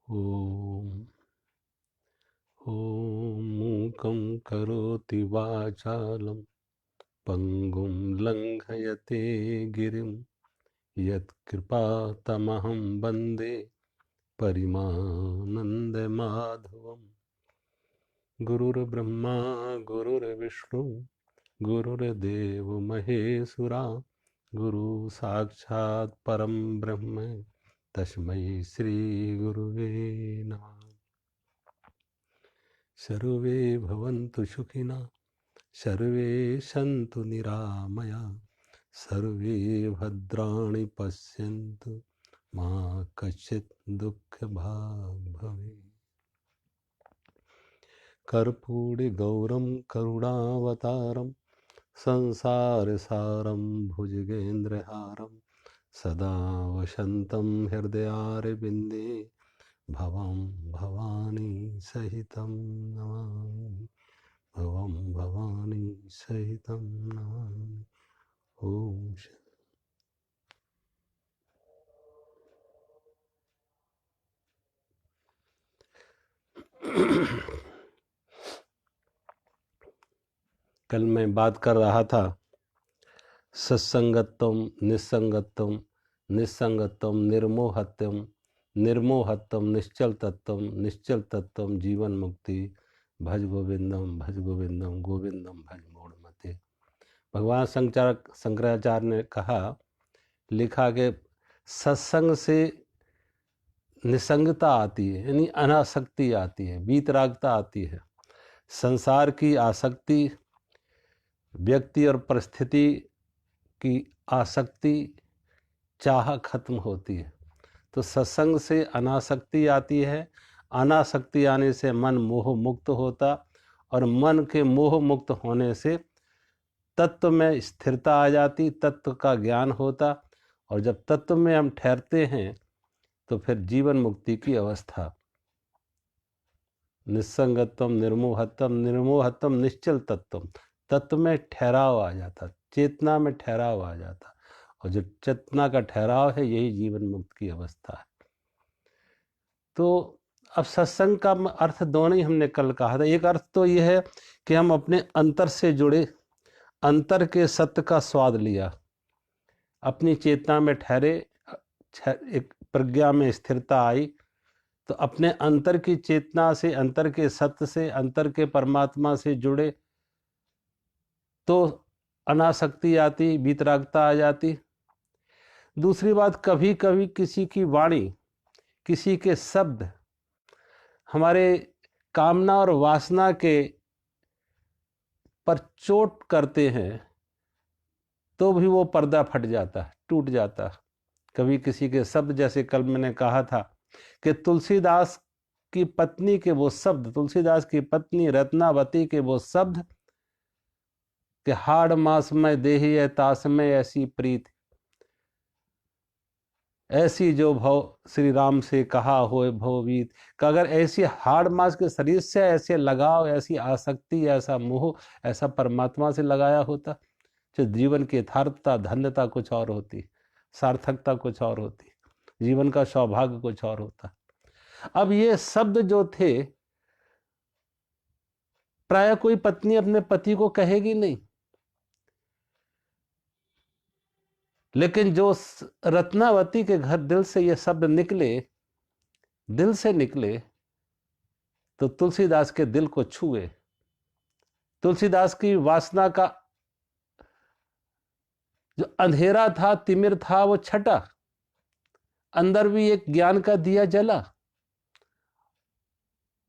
ॐ मूकं करोति वाचालं पङ्गुं लङ्घयते गिरिं यत्कृपातमहं वन्दे परिमानन्दमाधवम्। गुरुर्ब्रह्मा गुरुर्विष्णु गुरुर्देवो महेश्वरा, गुरु साक्षात् परं ब्रह्म तस्मै श्री गुरुवे नमः। सर्वे भवन्तु सुखिनः, सर्वे सन्तु निरामया, सर्वे भद्राणि पश्यन्तु मा कश्चित् दुःखभाग् भवेत्। कर्पूरगौरं करुणावतारं संसारसारं भुजगेन्द्रहारं सदा वसन्तं हृदयारविन्दे भवं भवानी सहितं नमामि, भवं भवानी सहितं नमामि। ओम कल मैं बात कर रहा था सत्संगत्वम निस्संगत्वम, निस्संगत्वम निर्मोहत्वम, निर्मोहत्वम निश्चल तत्वम, निश्चल तत्वम जीवन मुक्ति, भज गोविंदम भज गोविंदम गोविंदम भज मूढ़मते। भगवान शंकराचार्य ने कहा, लिखा कि सत्संग से निसंगता आती है, यानी अनासक्ति आती है, वीतरागता आती है। संसार की आसक्ति, व्यक्ति और परिस्थिति की आसक्ति, चाह खत्म होती है। तो सत्संग से अनासक्ति आती है, अनासक्ति आने से मन मोह मुक्त होता, और मन के मोह मुक्त होने से तत्व में स्थिरता आ जाती, तत्व का ज्ञान होता, और जब तत्व में हम ठहरते हैं तो फिर जीवन मुक्ति की अवस्था। निस्संगत्वम निर्मोहत्वम, निर्मोहत्वम निश्चल तत्वम, तत्व में ठहराव आ जाता, चेतना में ठहराव आ जाता, और जो चेतना का ठहराव है यही जीवन मुक्त की अवस्था है। तो अब सत्संग का अर्थ दोनों ही हमने कल कहा था। एक अर्थ तो यह है कि हम अपने अंतर से जुड़े, अंतर के सत्य का स्वाद लिया, अपनी चेतना में ठहरे, एक प्रज्ञा में स्थिरता आई, तो अपने अंतर की चेतना से, अंतर के सत्य से, अंतर के परमात्मा से जुड़े तो अनासक्ति आती, वीतरागता आ जाती। दूसरी बात, कभी कभी किसी की वाणी, किसी के शब्द हमारे कामना और वासना के पर चोट करते हैं तो भी वो पर्दा फट जाता है, टूट जाता है। कभी किसी के शब्द, जैसे कल मैंने कहा था कि तुलसीदास की पत्नी के वो शब्द, तुलसीदास की पत्नी रत्नावती के वो शब्द कि हाड़ मास में देही है तास में ऐसी प्रीत, ऐसी जो भव श्री राम से कहा होए भववीत। कि अगर ऐसी हाड़ मास के शरीर से ऐसे लगाव, ऐसी आसक्ति, ऐसा मोह, ऐसा परमात्मा से लगाया होता, जो जीवन की यथार्थता, धन्यता कुछ और होती, सार्थकता कुछ और होती, जीवन का सौभाग्य कुछ और होता। अब ये शब्द जो थे, प्राय कोई पत्नी अपने पति को कहेगी नहीं, लेकिन जो रत्नावती के घर दिल से ये शब्द निकले, दिल से निकले, तो तुलसीदास के दिल को छुए। तुलसीदास की वासना का जो अंधेरा था, तिमिर था, वो छटा, अंदर भी एक ज्ञान का दिया जला,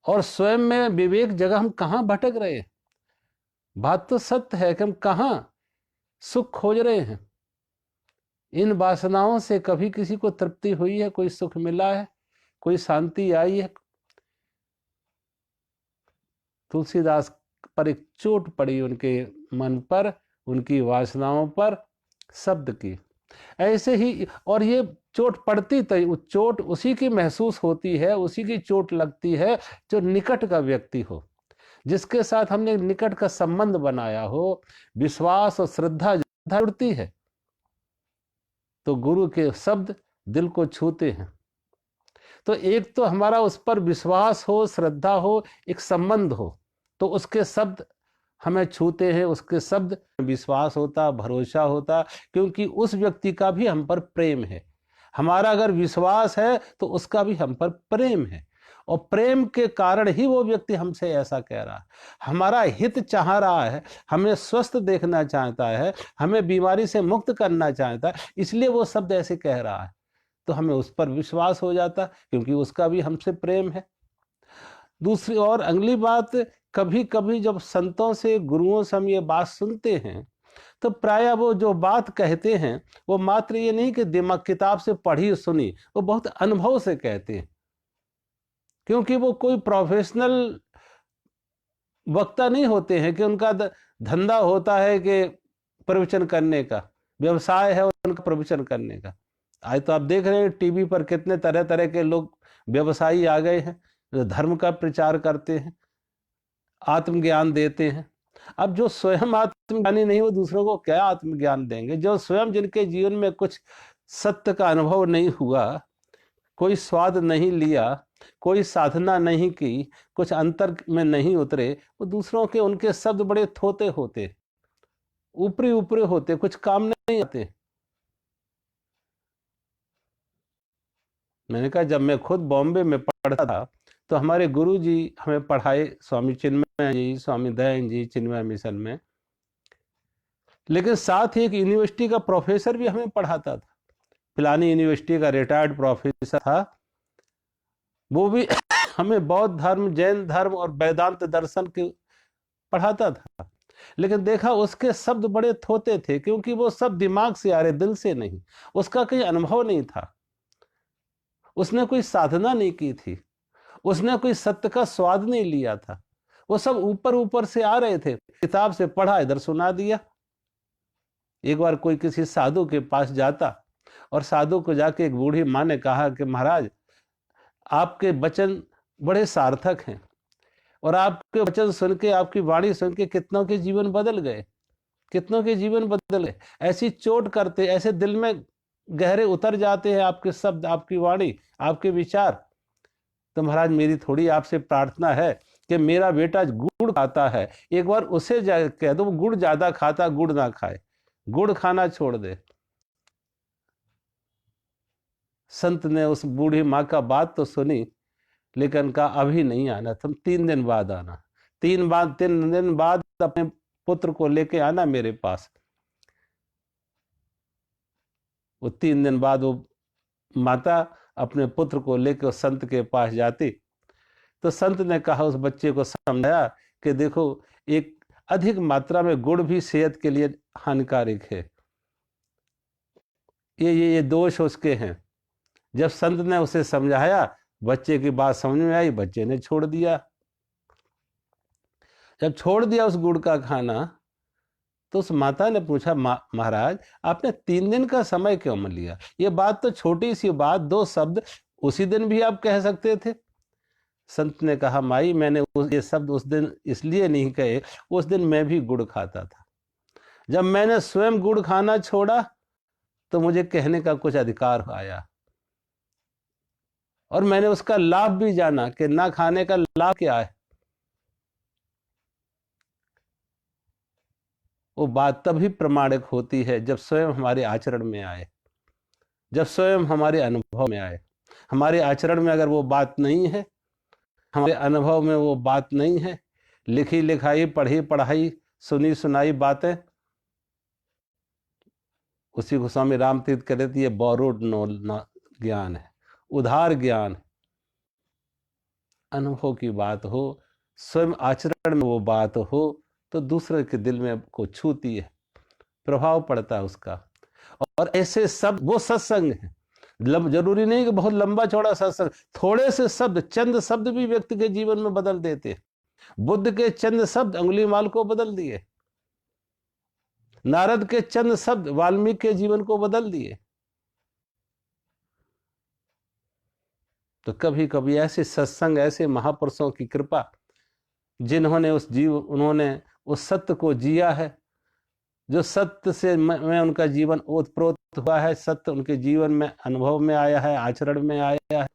और स्वयं में विवेक जगह हम कहां भटक रहे हैं। बात तो सत्य है कि हम कहां सुख खोज रहे हैं। इन वासनाओं से कभी किसी को तृप्ति हुई है, कोई सुख मिला है, कोई शांति आई है? तुलसीदास पर एक चोट पड़ी, उनके मन पर, उनकी वासनाओं पर, शब्द की। ऐसे ही, और ये चोट पड़ती तो चोट उसी की महसूस होती है, उसी की चोट लगती है जो निकट का व्यक्ति हो, जिसके साथ हमने निकट का संबंध बनाया हो, विश्वास और श्रद्धा जुड़ती है, तो गुरु के शब्द दिल को छूते हैं। तो एक तो हमारा उस पर विश्वास हो, श्रद्धा हो, एक संबंध हो, तो उसके शब्द हमें छूते हैं, उसके शब्द विश्वास होता, भरोसा होता, क्योंकि उस व्यक्ति का भी हम पर प्रेम है। हमारा अगर विश्वास है तो उसका भी हम पर प्रेम है, और प्रेम के कारण ही वो व्यक्ति हमसे ऐसा कह रहा है, हमारा हित चाह रहा है, हमें स्वस्थ देखना चाहता है, हमें बीमारी से मुक्त करना चाहता है, इसलिए वो शब्द ऐसे कह रहा है। तो हमें उस पर विश्वास हो जाता, क्योंकि उसका भी हमसे प्रेम है। दूसरी और अगली बात, कभी कभी जब संतों से, गुरुओं से हम ये बात सुनते हैं, तो प्राय वो जो बात कहते हैं वो मात्र ये नहीं कि दिमाग किताब से पढ़ी सुनी, वो बहुत अनुभव से कहते हैं, क्योंकि वो कोई प्रोफेशनल वक्ता नहीं होते हैं कि उनका धंधा होता है कि प्रवचन करने का, व्यवसाय है उनका प्रवचन करने का। आज तो आप देख रहे हैं टीवी पर कितने तरह तरह के लोग व्यवसायी आ गए हैं, जो धर्म का प्रचार करते हैं, आत्मज्ञान देते हैं। अब जो स्वयं आत्मज्ञानी नहीं, वो दूसरों को क्या आत्मज्ञान देंगे? जो स्वयं, जिनके जीवन में कुछ सत्य का अनुभव नहीं हुआ, कोई स्वाद नहीं लिया, कोई साधना नहीं की, कुछ अंतर में नहीं उतरे, वो दूसरों के, उनके शब्द बड़े थोते होते, ऊपरी ऊपरी होते, कुछ काम नहीं आते। मैंने कहा, जब मैं खुद बॉम्बे में पढ़ता था तो हमारे गुरु जी हमें पढ़ाए, स्वामी चिन्मय जी, स्वामी दयानंद जी, चिन्मय मिशन में, लेकिन साथ ही एक यूनिवर्सिटी का प्रोफेसर भी हमें पढ़ाता था। पिलानी यूनिवर्सिटी का रिटायर्ड प्रोफेसर था, वो भी हमें बौद्ध धर्म, जैन धर्म और वेदांत दर्शन के पढ़ाता था। लेकिन देखा, उसके शब्द बड़े थोते थे, क्योंकि वो सब दिमाग से आ रहे, दिल से नहीं। उसका कोई अनुभव नहीं था, उसने कोई साधना नहीं की थी, उसने कोई सत्य का स्वाद नहीं लिया था। वो सब ऊपर ऊपर से आ रहे थे, किताब से पढ़ा, इधर सुना दिया। एक बार कोई किसी साधु के पास जाता, और साधु को जाके एक बूढ़ी माँ ने कहा कि महाराज, आपके वचन बड़े सार्थक हैं, और आपके वचन सुन के, आपकी वाणी सुन के कितनों के जीवन बदल गए, कितनों के जीवन बदल गए। ऐसी चोट करते, ऐसे दिल में गहरे उतर जाते हैं आपके शब्द, आपकी वाणी, आपके विचार। तो महाराज, मेरी थोड़ी आपसे प्रार्थना है कि मेरा बेटा गुड़ खाता है, एक बार उसे कह दो, गुड़ ज्यादा खाता, गुड़ ना खाए, गुड़ खाना छोड़ दे। संत ने उस बूढ़ी माँ का बात तो सुनी, लेकिन कहा अभी नहीं आना, तुम 3 दिन बाद आना, 3 दिन बाद अपने पुत्र को लेके आना मेरे पास। वो 3 दिन बाद वो माता अपने पुत्र को लेकर उस संत के पास जाती, तो संत ने कहा, उस बच्चे को समझाया कि देखो, एक अधिक मात्रा में गुड़ भी सेहत के लिए हानिकारक है, ये दोष उसके हैं। जब संत ने उसे समझाया, बच्चे की बात समझ में आई, बच्चे ने छोड़ दिया। जब छोड़ दिया उस गुड़ का खाना, तो उस माता ने पूछा, महाराज, आपने 3 दिन का समय क्यों मन लिया? ये बात तो छोटी सी बात, 2 शब्द उसी दिन भी आप कह सकते थे। संत ने कहा, माई, मैंने ये शब्द उस दिन इसलिए नहीं कहे, उस दिन मैं भी गुड़ खाता था। जब मैंने स्वयं गुड़ खाना छोड़ा, तो मुझे कहने का कुछ अधिकार आया, और मैंने उसका लाभ भी जाना कि ना खाने का लाभ क्या है। वो बात तभी प्रमाणिक होती है जब स्वयं हमारे आचरण में आए, जब स्वयं हमारे अनुभव में आए। हमारे आचरण में अगर वो बात नहीं है, हमारे अनुभव में वो बात नहीं है, लिखी लिखाई, पढ़ी पढ़ाई, सुनी सुनाई बातें, उसी को स्वामी रामतीर्थ कहते थे, ये बोरोड ज्ञान है, उधार ज्ञान। अनुभव की बात हो, स्वयं आचरण में वो बात हो, तो दूसरे के दिल में को छूती है, प्रभाव पड़ता है उसका। और ऐसे शब्द, वो सत्संग है। जरूरी नहीं कि बहुत लंबा चौड़ा सत्संग, थोड़े से शब्द, चंद शब्द भी व्यक्ति के जीवन में बदल देते हैं। बुद्ध के चंद शब्द अंगुलीमाल को बदल दिए, नारद के चंद शब्द वाल्मीकि के जीवन को बदल दिए। तो कभी कभी ऐसे सत्संग, ऐसे महापुरुषों की कृपा, जिन्होंने उन्होंने उस सत्य को जिया है, जो सत्य से में उनका जीवन ओतप्रोत हुआ है, सत्य उनके जीवन में अनुभव में आया है, आचरण में आया है,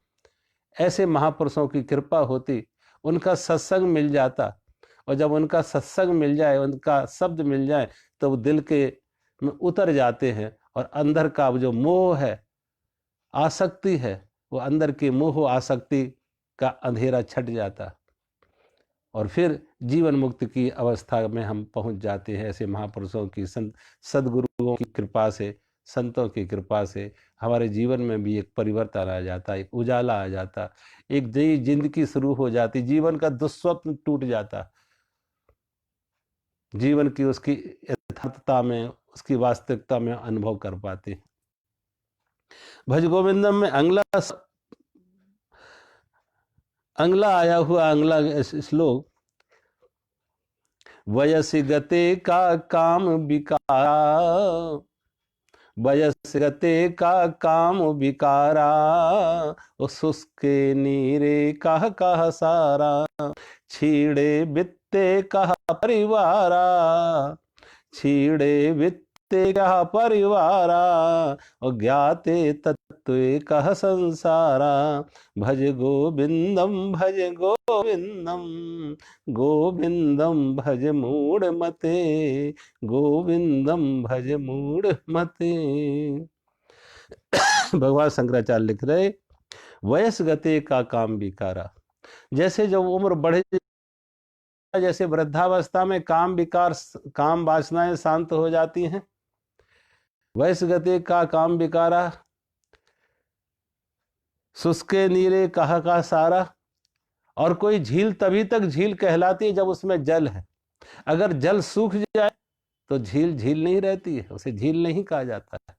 ऐसे महापुरुषों की कृपा होती, उनका सत्संग मिल जाता, और जब उनका सत्संग मिल जाए, उनका शब्द मिल जाए, तो वो दिल के में उतर जाते हैं, और अंदर का जो मोह है, आसक्ति है, वो अंदर की मोह आसक्ति का अंधेरा छट जाता, और फिर जीवन मुक्त की अवस्था में हम पहुंच जाते हैं। ऐसे महापुरुषों की सदगुरुओं की कृपा से, संतों की कृपा से हमारे जीवन में भी एक परिवर्तन आ जाता, एक उजाला आ जाता, एक नई जिंदगी शुरू हो जाती, जीवन का दुस्वप्न टूट जाता, जीवन की उसकी यथार्थता में, उसकी वास्तविकता में अनुभव कर पाते। भज गोविंदम में अंगला आया हुआ अगला श्लोक, वयस गते का काम विकारा, वयस गते का काम विकारा, शुष्के नीरे कह सारा, छीड़े बित्ते कह परिवारा, छीड़े बित्ते कह परिवारा, और ज्ञाते तत्व कह संसारा, भज गोविंदम भज गोविंदम, गोविंदम भज मूढ़ मते, गोविंदम भज मूढ़ मते। भगवान शंकराचार्य लिख रहे, वयस गते का काम विकारा, जैसे जब उम्र बढ़े, जैसे वृद्धावस्था में काम विकार, काम वासनाएं शांत हो जाती हैं, वयस गते का काम विकारा, शुष्के नीरे कहा का सारा, और कोई झील तभी तक झील कहलाती है जब उसमें जल है, अगर जल सूख जाए तो झील झील नहीं रहती है, उसे झील नहीं कहा जाता है।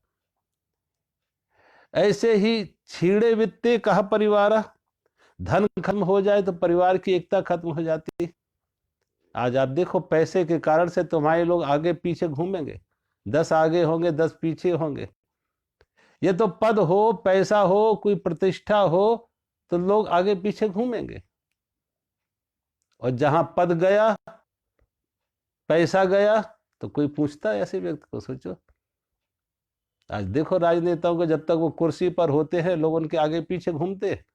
ऐसे ही छीड़े वित्ते कहा परिवारा, धन खत्म हो जाए तो परिवार की एकता खत्म हो जाती है। आज आप देखो, पैसे के कारण से तुम्हारे लोग आगे पीछे घूमेंगे, 10 आगे होंगे 10 पीछे होंगे। ये तो पद हो, पैसा हो, कोई प्रतिष्ठा हो, तो लोग आगे पीछे घूमेंगे, और जहां पद गया, पैसा गया, तो कोई पूछता है ऐसे व्यक्ति को? सोचो, आज देखो राजनेताओं को, जब तक वो कुर्सी पर होते हैं लोग उनके आगे पीछे घूमते हैं,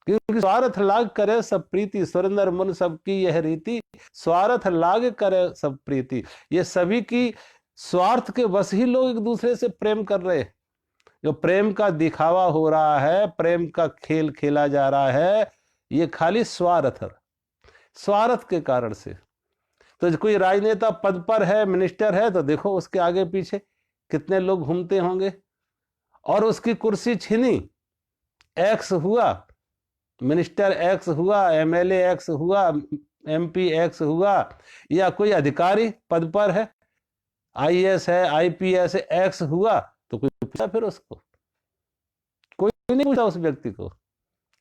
क्योंकि स्वार्थ लाग करे सब प्रीति, सुरेंद्र मन सबकी यह रीति, स्वार्थ लाग करे सब प्रीति। ये सभी की स्वार्थ के बस ही लोग एक दूसरे से प्रेम कर रहे हैं। जो प्रेम का दिखावा हो रहा है, प्रेम का खेल खेला जा रहा है, ये खाली स्वार्थ के कारण से। तो कोई राजनेता पद पर है, मिनिस्टर है, तो देखो उसके आगे पीछे कितने लोग घूमते होंगे, और उसकी कुर्सी छीनी, एक्स हुआ, मिनिस्टर एक्स हुआ, एमएलए एक्स हुआ, एमपी एक्स हुआ, या कोई अधिकारी पद पर है, आईएएस है, आईपीएस है, एक्स हुआ, तो कोई पूछा फिर उसको? कोई नहीं पूछा उस व्यक्ति को।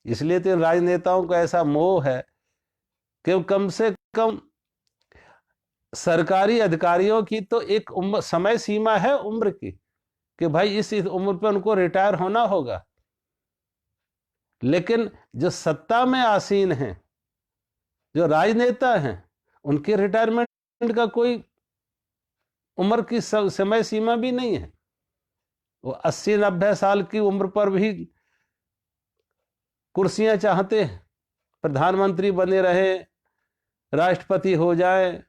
इसलिए तो राजनेताओं का ऐसा मोह है कि कम से कम सरकारी अधिकारियों की तो एक समय सीमा है उम्र की, कि भाई इस उम्र पर उनको रिटायर होना होगा। लेकिन जो सत्ता में आसीन हैं, जो राजनेता हैं, उनके रिटायरमेंट का कोई उम्र की समय सीमा भी नहीं है। वो 80-90 साल की उम्र पर भी कुर्सियां चाहते हैं, प्रधानमंत्री बने रहे, राष्ट्रपति हो जाए,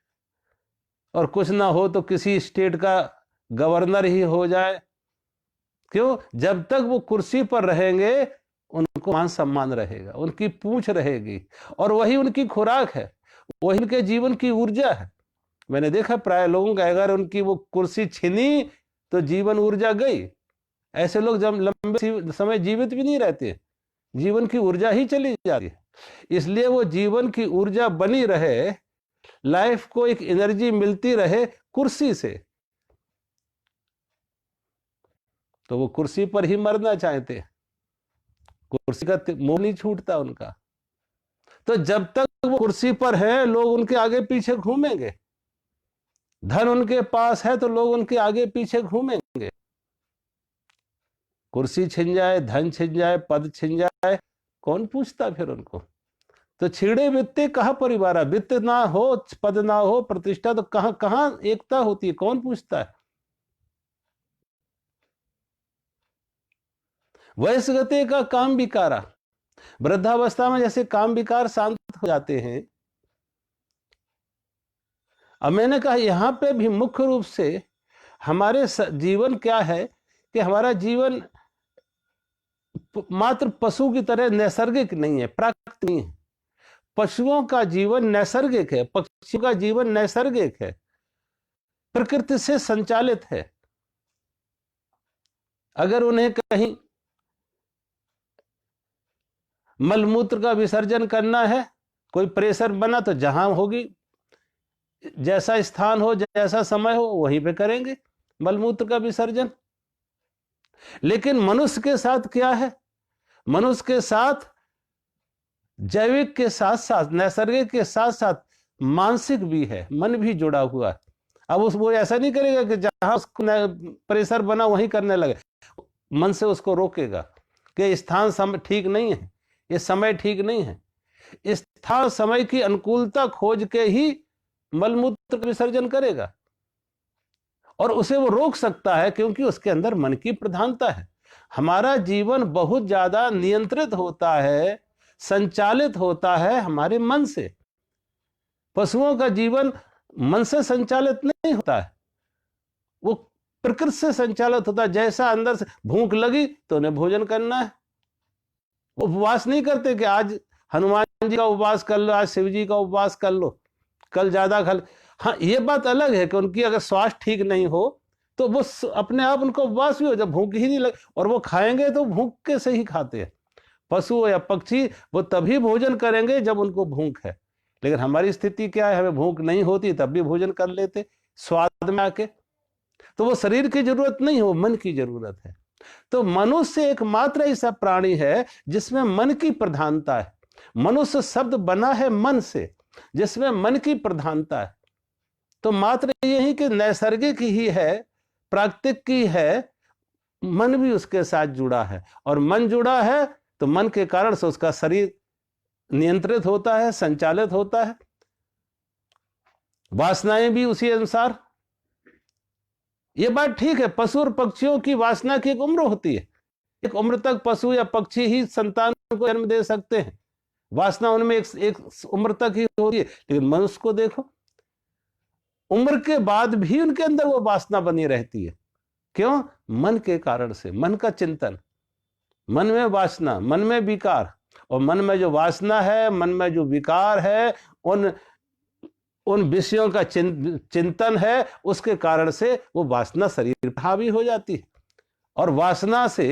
और कुछ ना हो तो किसी स्टेट का गवर्नर ही हो जाए। क्यों? जब तक वो कुर्सी पर रहेंगे उनको मान सम्मान रहेगा, उनकी पूंछ रहेगी, और वही उनकी खुराक है, वही उनके जीवन की ऊर्जा है। मैंने देखा प्राय लोगों का, अगर उनकी वो कुर्सी छीनी तो जीवन ऊर्जा गई। ऐसे लोग जब लंबे समय जीवित भी नहीं रहते, जीवन की ऊर्जा ही चली जाती है। इसलिए वो जीवन की ऊर्जा बनी रहे, लाइफ को एक एनर्जी मिलती रहे कुर्सी से, तो वो कुर्सी पर ही मरना चाहते, कुर्सी का मोह नहीं छूटता उनका। तो जब तक वो कुर्सी पर है लोग उनके आगे पीछे घूमेंगे, धन उनके पास है तो लोग उनके आगे पीछे घूमेंगे। कुर्सी छिन जाए, धन छिन जाए, पद छिन जाए, कौन पूछता फिर उनको? तो छीड़े वित्ते कहा परिवारा, वित्त ना हो, पद ना हो, प्रतिष्ठा, तो कहां कहां एकता होती है? कौन पूछता है? वयस गते का काम विकारा, वृद्धावस्था में जैसे काम विकार शांत हो जाते हैं, अब मैंने कहा यहां पे भी मुख्य रूप से हमारे जीवन क्या है कि हमारा जीवन मात्र पशु की तरह नैसर्गिक नहीं है, प्राकृतिक नहीं है। पशुओं का जीवन नैसर्गिक है, पक्षियों का जीवन नैसर्गिक है, प्रकृति से संचालित है। अगर उन्हें कहीं मलमूत्र का विसर्जन करना है, कोई प्रेशर बना तो जहां होगी, जैसा स्थान हो, जैसा समय हो, वहीं पे करेंगे मलमूत्र का विसर्जन। लेकिन मनुष्य के साथ क्या है? मनुष्य के साथ जैविक के साथ साथ, नैसर्गिक के साथ साथ मानसिक भी है, मन भी जुड़ा हुआ है। अब वो ऐसा नहीं करेगा कि जहां उसको प्रेशर बना वहीं करने लगे, मन से उसको रोकेगा कि स्थान समय ठीक नहीं है, ये समय ठीक नहीं है। स्थान समय की अनुकूलता खोज के ही मलमूत्र विसर्जन करेगा, और उसे वो रोक सकता है क्योंकि उसके अंदर मन की प्रधानता है। हमारा जीवन बहुत ज्यादा नियंत्रित होता है, संचालित होता है हमारे मन से। पशुओं का जीवन मन से संचालित नहीं होता है, वो प्रकृति से संचालित होता है। जैसा अंदर से भूख लगी तो उन्हें भोजन करना है। वो उपवास नहीं करते कि आज हनुमान जी का उपवास कर लो, आज शिव जी का उपवास कर लो, कल ज्यादा खा। हाँ, ये बात अलग है कि उनकी अगर स्वास्थ्य ठीक नहीं हो तो वो अपने आप उनको उपवास भी हो जाए, भूख ही नहीं लगे, और वो खाएंगे तो भूख के से ही खाते हैं। पशु या पक्षी वो तभी भोजन करेंगे जब उनको भूख है। लेकिन हमारी स्थिति क्या है? हमें भूख नहीं होती तब भी भोजन कर लेते स्वाद में आके। तो वो शरीर की जरूरत नहीं है, वो मन की जरूरत है। तो मनुष्य एकमात्र ऐसा प्राणी है जिसमें मन की प्रधानता है। मनुष्य शब्द बना है मन से, जिसमें मन की प्रधानता है। तो मात्र यही कि नैसर्गिक ही है, प्राकृतिक की है, मन भी उसके साथ जुड़ा है, और मन जुड़ा है तो मन के कारण से उसका शरीर नियंत्रित होता है, संचालित होता है, वासनाएं भी उसी अनुसार। ये बात ठीक है, पशु और पक्षियों की वासना की एक उम्र होती है। एक उम्र तक पशु या पक्षी ही संतान को जन्म दे सकते हैं, वासना उनमें एक उम्र तक ही होती है। लेकिन मनुष्य को देखो, उम्र के बाद भी उनके अंदर वो वासना बनी रहती है। क्यों? मन के कारण से, मन का चिंतन, मन में वासना, मन में विकार, और मन में जो वासना है, मन में जो विकार है, उन विषयों का चिंतन है, उसके कारण से वो वासना शरीर पर हावी हो जाती है, और वासना से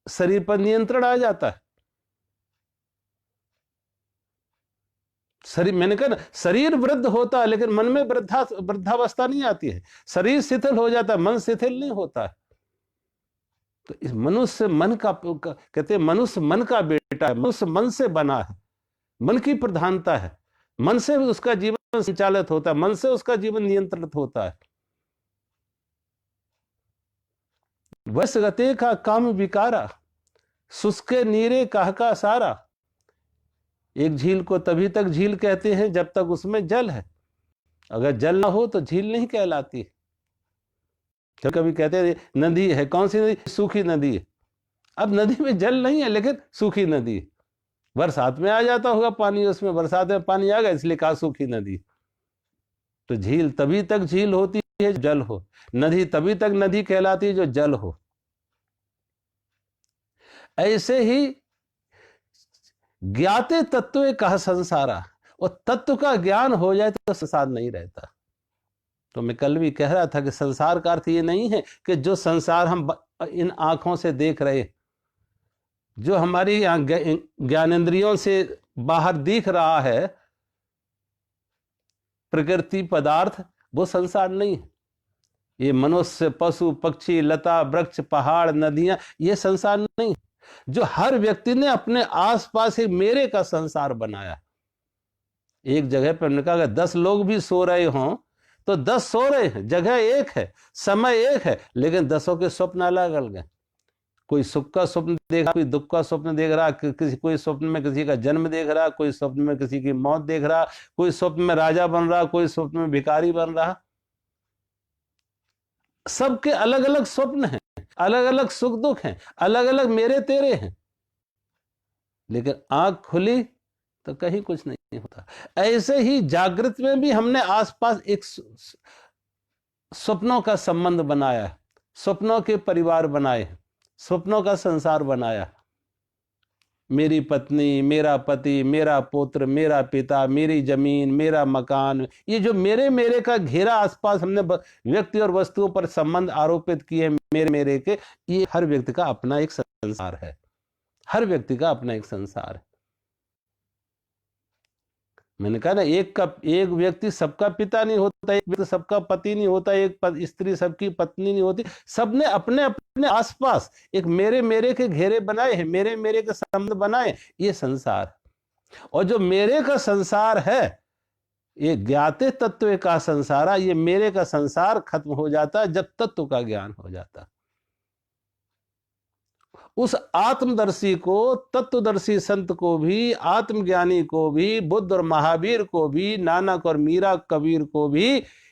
शरीर पर नियंत्रण आ जाता है। शरीर, मैंने कहा ना, शरीर वृद्ध होता है लेकिन मन में वृद्धावस्था नहीं आती है। शरीर शिथिल हो जाता है, मन शिथिल नहीं होता है। तो इस मनुष्य मन का, कहते हैं मनुष्य मन का बेटा है, मनुष्य मन से बना है, मन की प्रधानता है, मन से उसका जीवन संचालित होता है, मन से उसका जीवन नियंत्रित होता है। वस गते का काम विकारा, शुष्के नीरे कह का सारा। एक झील को तभी तक झील कहते हैं जब तक उसमें जल है। अगर जल ना हो तो झील नहीं कहलाती। तो कभी कहते हैं नदी है, कौन सी नदी? सूखी नदी है। अब नदी में जल नहीं है लेकिन सूखी नदी है। बरसात में आ जाता होगा पानी, उसमें बरसात में पानी आ गया इसलिए कहा सूखी नदी। तो झील तभी तक झील होती है जो जल हो, नदी तभी तक नदी कहलाती है जो जल हो। ऐसे ही ज्ञाते तत्व कहा संसारा, और तत्व का ज्ञान हो जाए तो संसार नहीं रहता। तो मैं कल भी कह रहा था कि संसार का अर्थ ये नहीं है कि जो संसार हम इन आंखों से देख रहे, जो हमारी ज्ञानेंद्रियों से बाहर दिख रहा है प्रकृति पदार्थ, वो संसार नहीं है। ये मनुष्य, पशु, पक्षी, लता, वृक्ष, पहाड़, नदियां, ये संसार नहीं। जो हर व्यक्ति ने अपने आसपास एक मेरे का संसार बनाया। एक जगह पर हमने कहा अगर 10 लोग भी सो रहे हों तो 10 सो रहे हैं, जगह एक है, समय एक है, लेकिन 10 के स्वप्न अलग अलग हैं। कोई सुख का स्वप्न देख रहा, कोई दुख का स्वप्न देख रहा, कोई स्वप्न में किसी का जन्म देख रहा, कोई स्वप्न में किसी की मौत देख रहा, कोई स्वप्न में राजा बन रहा, कोई स्वप्न में भिखारी बन रहा। सबके अलग अलग स्वप्न हैं, अलग अलग सुख दुख हैं, अलग अलग मेरे तेरे हैं। लेकिन आंख खुली तो कहीं कुछ नहीं होता। ऐसे ही जागृत में भी हमने आसपास एक स्वप्नों का संबंध बनाया, स्वप्नों के परिवार बनाए, स्वप्नों का संसार बनाया। मेरी पत्नी, मेरा पति, मेरा पुत्र, मेरा पिता, मेरी जमीन, मेरा मकान, ये जो मेरे मेरे का घेरा आसपास हमने व्यक्ति और वस्तुओं पर संबंध आरोपित किए मेरे मेरे के, ये हर व्यक्ति का अपना एक संसार है। हर व्यक्ति का अपना एक संसार है। मैंने कहा ना, एक व्यक्ति सबका पिता नहीं होता, एक व्यक्ति सबका पति नहीं होता, एक स्त्री सबकी पत्नी नहीं होती। सबने अपने अपने आसपास एक मेरे मेरे के घेरे बनाए हैं, मेरे मेरे के संबंध बनाए, ये संसार। और जो मेरे का संसार है, ये ज्ञाते तत्व का संसार, ये मेरे का संसार खत्म हो जाता है जब तत्व का ज्ञान हो जाता। उस आत्मदर्शी को, तत्वदर्शी संत को भी, आत्मज्ञानी को भी, बुद्ध और महावीर को भी, नानक और मीरा कबीर को भी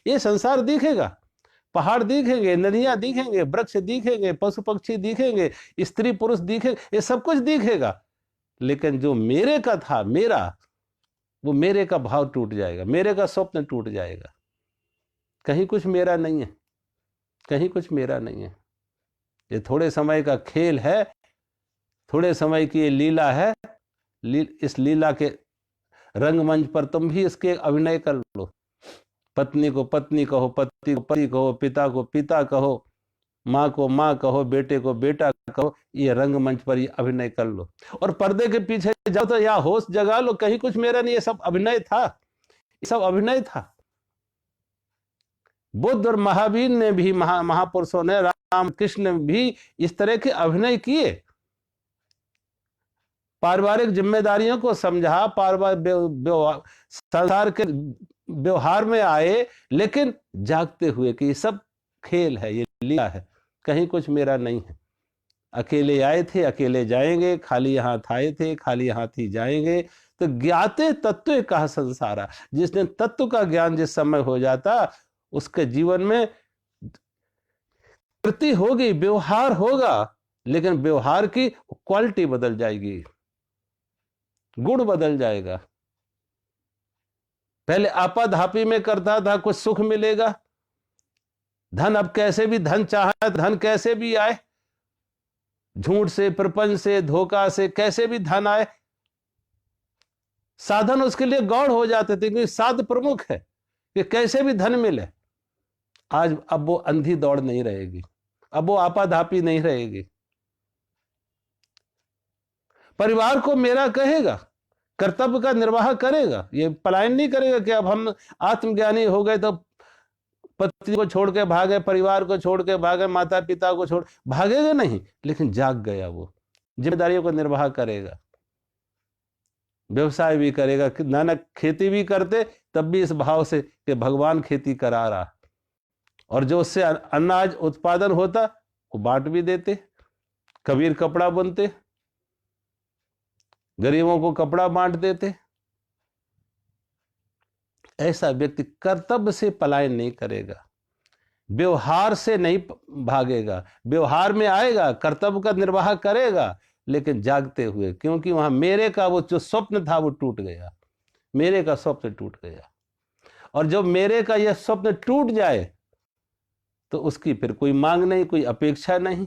ये संसार दिखेगा। पहाड़ दिखेंगे, नदियां दिखेंगे, वृक्ष दिखेंगे, पशु पक्षी दिखेंगे, स्त्री पुरुष दिखेंगे, ये सब कुछ दिखेगा। लेकिन जो मेरे का था, मेरा, वो मेरे का भाव टूट जाएगा, मेरे का स्वप्न टूट जाएगा। कहीं कुछ मेरा नहीं है, कहीं कुछ मेरा नहीं है। ये थोड़े समय का खेल है, थोड़े समय की ये लीला है। इस लीला के रंगमंच पर तुम भी इसके अभिनय कर लो। पत्नी को पत्नी कहो, पति को पति कहो, पिता को पिता कहो, माँ को माँ कहो, बेटे को बेटा कहो, ये रंगमंच पर ये अभिनय कर लो। और पर्दे के पीछे जाओ तो या होश जगा लो, कहीं कुछ मेरा नहीं, ये सब अभिनय था, ये सब अभिनय था। बुद्ध और महावीर ने भी, महापुरुषों ने, राम कृष्ण ने भी इस तरह के अभिनय किए। पारिवारिक जिम्मेदारियों को समझा, संसार के व्यवहार में आए, लेकिन जागते हुए कि ये सब खेल है, ये लीला है, कहीं कुछ मेरा नहीं है। अकेले आए थे, अकेले जाएंगे, खाली हाथ आए थे, खाली हाथ ही जाएंगे। तो ज्ञाते तत्व का संसारा, जिसने तत्व का ज्ञान जिस समय हो जाता, उसके जीवन में कृति होगी, व्यवहार होगा, लेकिन व्यवहार की क्वालिटी बदल जाएगी, गुण बदल जाएगा। पहले आपाधापी में करता था, कुछ सुख मिलेगा, धन अब कैसे भी धन चाहे, धन कैसे भी आए, झूठ से, प्रपंच से, धोखा से, कैसे भी धन आए, साधन उसके लिए गौड़ हो जाते थे, क्योंकि साध प्रमुख है कि कैसे भी धन मिले। आज अब वो अंधी दौड़ नहीं रहेगी, अब वो आपाधापी नहीं रहेगी। परिवार को मेरा कहेगा, कर्तव्य का निर्वाह करेगा, ये पलायन नहीं करेगा कि अब हम आत्मज्ञानी हो गए तो पति को छोड़ के भागे, परिवार को छोड़ के भागे, माता पिता को छोड़ भागेगा नहीं, लेकिन जाग गया, वो जिम्मेदारियों को निर्वाह करेगा, व्यवसाय भी करेगा। नानक खेती भी करते तब भी इस भाव से कि भगवान खेती करा रहा, और जो उससे अनाज उत्पादन होता वो बांट भी देते। कबीर कपड़ा बुनते, गरीबों को कपड़ा बांट देते। ऐसा व्यक्ति कर्तव्य से पलायन नहीं करेगा, व्यवहार से नहीं भागेगा, व्यवहार में आएगा, कर्तव्य का निर्वाह करेगा, लेकिन जागते हुए, क्योंकि वहां मेरे का वो जो स्वप्न था वो टूट गया, मेरे का स्वप्न टूट गया। और जब मेरे का यह स्वप्न टूट जाए तो उसकी फिर कोई मांग नहीं, कोई अपेक्षा नहीं,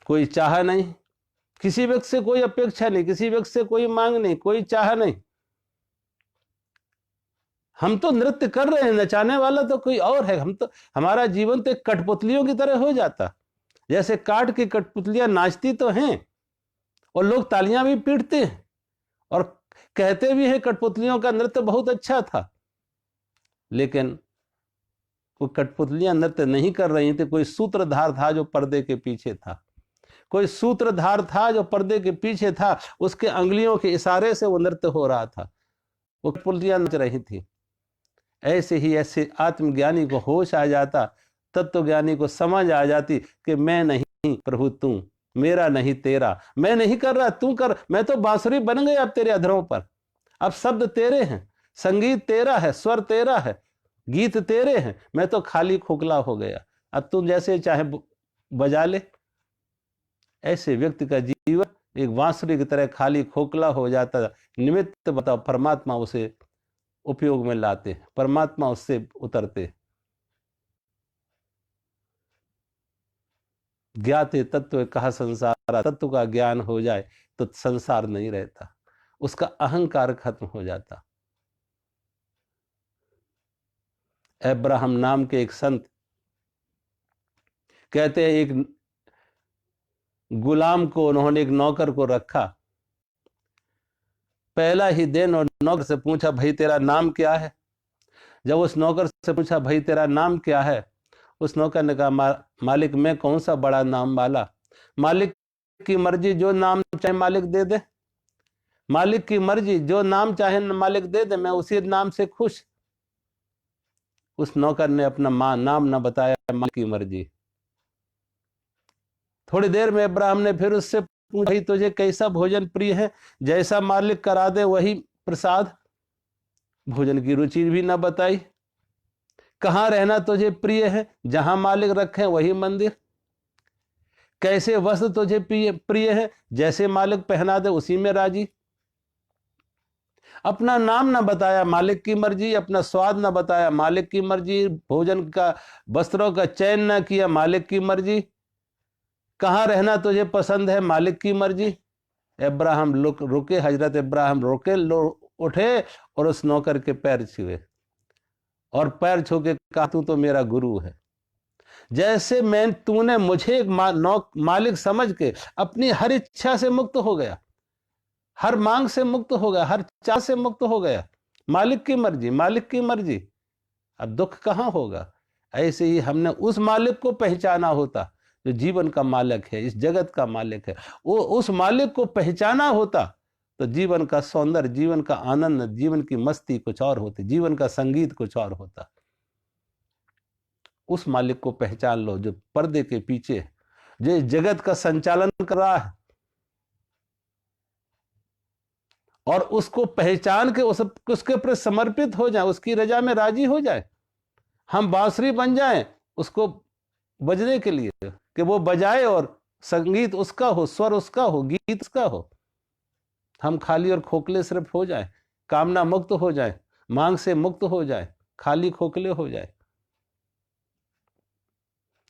कोई चाह नहीं, किसी व्यक्ति से कोई अपेक्षा नहीं, किसी व्यक्ति से कोई मांग नहीं, कोई चाह नहीं। हम तो नृत्य कर रहे हैं, नचाने वाला तो कोई और है। हम तो, हमारा जीवन तो एक कठपुतलियों की तरह हो जाता, जैसे काट की कठपुतलियां नाचती तो हैं और लोग तालियां भी पीटते हैं और कहते भी हैं कठपुतलियों का नृत्य बहुत अच्छा था, लेकिन वो कठपुतलियां नृत्य नहीं कर रही थी, कोई सूत्रधार था जो पर्दे के पीछे था, कोई सूत्रधार था जो पर्दे के पीछे था, उसके अंगुलियों के इशारे से वो नृत्य हो रहा था, वो कठपुतलियां नच रही थी। ऐसे ही ऐसे आत्मज्ञानी को होश आ जाता, तत्वज्ञानी को समझ आ जाती कि मैं नहीं प्रभु तू, मेरा नहीं तेरा, मैं नहीं कर रहा तू कर, मैं तो बांसुरी बन गया अब तेरे अधरों पर, अब शब्द तेरे हैं, संगीत तेरा है, स्वर तेरा है, गीत तेरे हैं, मैं तो खाली खोखला हो गया, अब तू जैसे चाहे बजा ले। ऐसे व्यक्ति का जीवन एक बांसुरी की तरह खाली खोखला हो जाता, निमित्त बताओ, परमात्मा उसे उपयोग में लाते, परमात्मा उससे उतरते। ज्ञाते तत्व कहा संसार, तत्व का ज्ञान हो जाए तो संसार नहीं रहता, उसका अहंकार खत्म हो जाता। अब्राहम नाम के एक संत कहते हैं, एक गुलाम को उन्होंने, एक नौकर को रखा, पहला ही दिन, और नौकर से पूछा भाई तेरा नाम क्या है। जब उस नौकर से पूछा भाई तेरा नाम क्या है, उस नौकर ने कहा मालिक मैं कौन सा बड़ा नाम वाला, मालिक की मर्जी, जो नाम चाहे मालिक दे दे, मालिक की मर्जी, जो नाम चाहे मालिक दे दे, मैं उसी नाम से खुश। उस नौकर ने अपना नाम न बताया, मालिक की मर्जी। थोड़ी देर में अब्राहम ने फिर उससे पूछा भाई तुझे कैसा भोजन प्रिय है, जैसा मालिक करा दे वही प्रसाद। भोजन की रुचि भी न बताई। कहाँ रहना तुझे प्रिय है, जहां मालिक रखे वही मंदिर। कैसे वस्त्र तुझे प्रिय है, जैसे मालिक पहना दे उसी में राजी। अपना नाम न बताया, मालिक की मर्जी। अपना स्वाद न बताया, मालिक की मर्जी। भोजन का, वस्त्रों का चयन न किया, मालिक की मर्जी। कहाँ रहना तुझे पसंद है, मालिक की मर्जी। अब्राहम रुके, हजरत अब्राहम रुके, उठे और उस नौकर के पैर छुए और पैर छू के कहा तू तो मेरा गुरु है। जैसे तूने मुझे एक मालिक समझ के अपनी हर इच्छा से मुक्त हो गया, हर मांग से मुक्त हो गया, हर चाह से मुक्त हो गया, मालिक की मर्जी, मालिक की मर्जी। अब दुख कहां होगा। ऐसे ही हमने उस मालिक को पहचाना होता जो जीवन का मालिक है, इस जगत का मालिक है। वो उस मालिक को पहचाना होता तो जीवन का सौंदर्य, जीवन का आनंद, जीवन की मस्ती कुछ और होती, जीवन का संगीत कुछ और होता। उस मालिक को पहचान लो जो पर्दे के पीछे, जो इस जगत का संचालन कर रहा है, और उसको पहचान के उसके प्रति समर्पित हो जाए, उसकी रजा में राजी हो जाए। हम बांसुरी बन जाएं उसको बजने के लिए, कि वो बजाए और संगीत उसका हो, स्वर उसका हो, गीत उसका हो। हम खाली और खोखले सिर्फ हो जाए, कामना मुक्त हो जाए, मांग से मुक्त हो जाए, खाली खोखले हो जाए।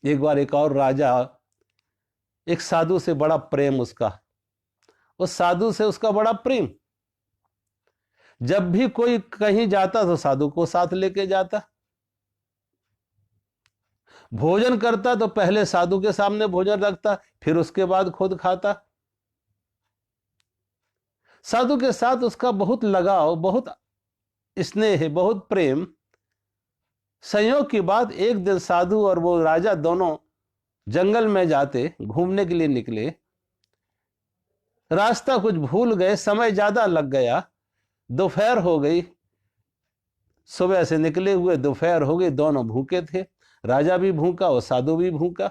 एक बार एक और राजा, एक साधु से बड़ा प्रेम उसका, उस साधु से उसका बड़ा प्रेम। जब भी कोई कहीं जाता तो साधु को साथ लेके जाता। भोजन करता तो पहले साधु के सामने भोजन रखता, फिर उसके बाद खुद खाता। साधु के साथ उसका बहुत लगाव, बहुत स्नेह, बहुत प्रेम। संयोग की बात, एक दिन साधु और वो राजा दोनों जंगल में जाते, घूमने के लिए निकले। रास्ता कुछ भूल गए, समय ज्यादा लग गया, दोपहर हो गई। सुबह से निकले हुए दोपहर हो गई, दोनों भूखे थे, राजा भी भूखा और साधु भी भूखा।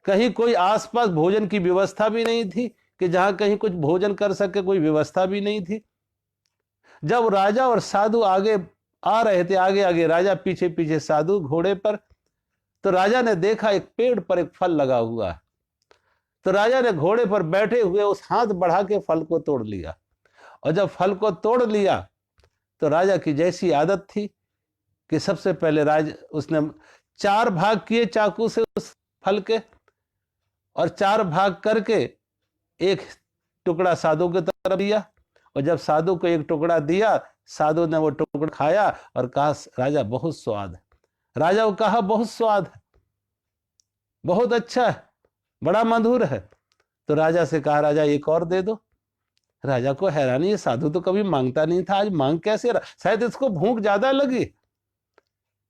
कहीं कोई आसपास भोजन की व्यवस्था भी नहीं थी कि जहां कहीं कुछ भोजन कर सके, कोई व्यवस्था भी नहीं थी। जब राजा और साधु आगे आ रहे थे, आगे आगे राजा, पीछे पीछे साधु घोड़े पर, तो राजा ने देखा एक पेड़ पर एक फल लगा हुआ है। तो राजा ने घोड़े पर बैठे हुए उस हाथ बढ़ा के फल को तोड़ लिया। और जब फल को तोड़ लिया तो राजा की जैसी आदत थी कि सबसे पहले उसने 4 भाग किए चाकू से उस फल के, और 4 भाग करके एक टुकड़ा साधु की तरफ दिया। और जब साधु को एक टुकड़ा दिया, साधु ने वो टुकड़ा खाया और कहा राजा बहुत स्वाद है। राजा को कहा बहुत स्वाद है, बहुत अच्छा है, बड़ा मधुर है। तो राजा से कहा राजा एक और दे दो। राजा को हैरानी, है साधु तो कभी मांगता नहीं था, आज मांग कैसे रहा। शायद इसको भूख ज्यादा लगी,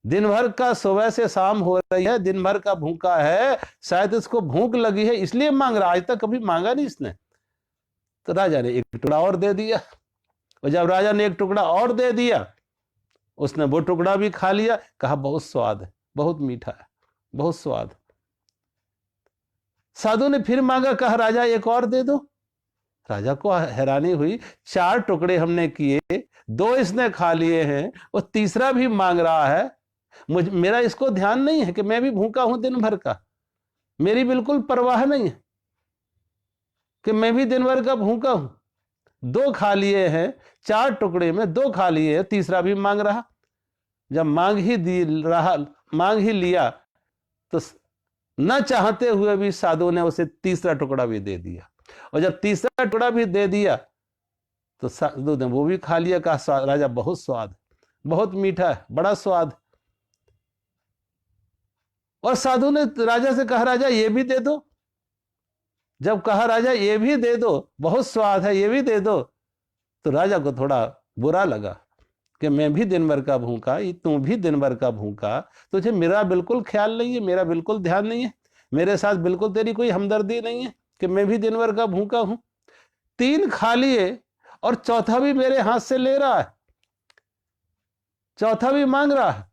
दिन भर का, सुबह से शाम हो रही है, दिन भर का भूखा है, शायद इसको भूख लगी है इसलिए मांग रहा। आज तक कभी मांगा नहीं इसने। तो राजा ने एक टुकड़ा और दे दिया। और जब राजा ने एक टुकड़ा और दे दिया, उसने वो टुकड़ा भी खा लिया। कहा बहुत स्वाद है, बहुत मीठा है, बहुत स्वाद। साधु ने फिर मांगा, कहा राजा एक और दे दो। राजा को हैरानी हुई, 4 टुकड़े हमने किए, 2 इसने खा लिए हैं, और तीसरा भी मांग रहा है। मेरा इसको ध्यान नहीं है कि मैं भी भूखा हूं दिन भर का, मेरी बिल्कुल परवाह नहीं है। कि मैं भी दिन भर का भूखा हूं, 2 खा लिए हैं, 4 टुकड़े में 2 खा लिए हैं, तीसरा भी मांग रहा। जब मांग ही लिया तो न चाहते हुए भी साधु ने उसे तीसरा टुकड़ा भी दे दिया। और जब तीसरा टुकड़ा भी दे दिया तो साधु ने वो भी खा लिया। कहा राजा बहुत स्वाद, बहुत मीठा है, बड़ा स्वाद। और साधु ने राजा से कहा राजा ये भी दे दो। जब कहा राजा ये भी दे दो, बहुत स्वाद है, ये भी दे दो, तो राजा को थोड़ा बुरा लगा कि मैं भी दिन भर का भूखा, तू भी दिन भर का भूखा, तुझे मेरा बिल्कुल ख्याल नहीं है, मेरा बिल्कुल ध्यान नहीं है, मेरे साथ बिल्कुल तेरी कोई हमदर्दी नहीं है कि मैं भी दिन भर का भूखा हूं। 3 खा लिए और चौथा भी मेरे हाथ से ले रहा है, चौथा भी मांग रहा है।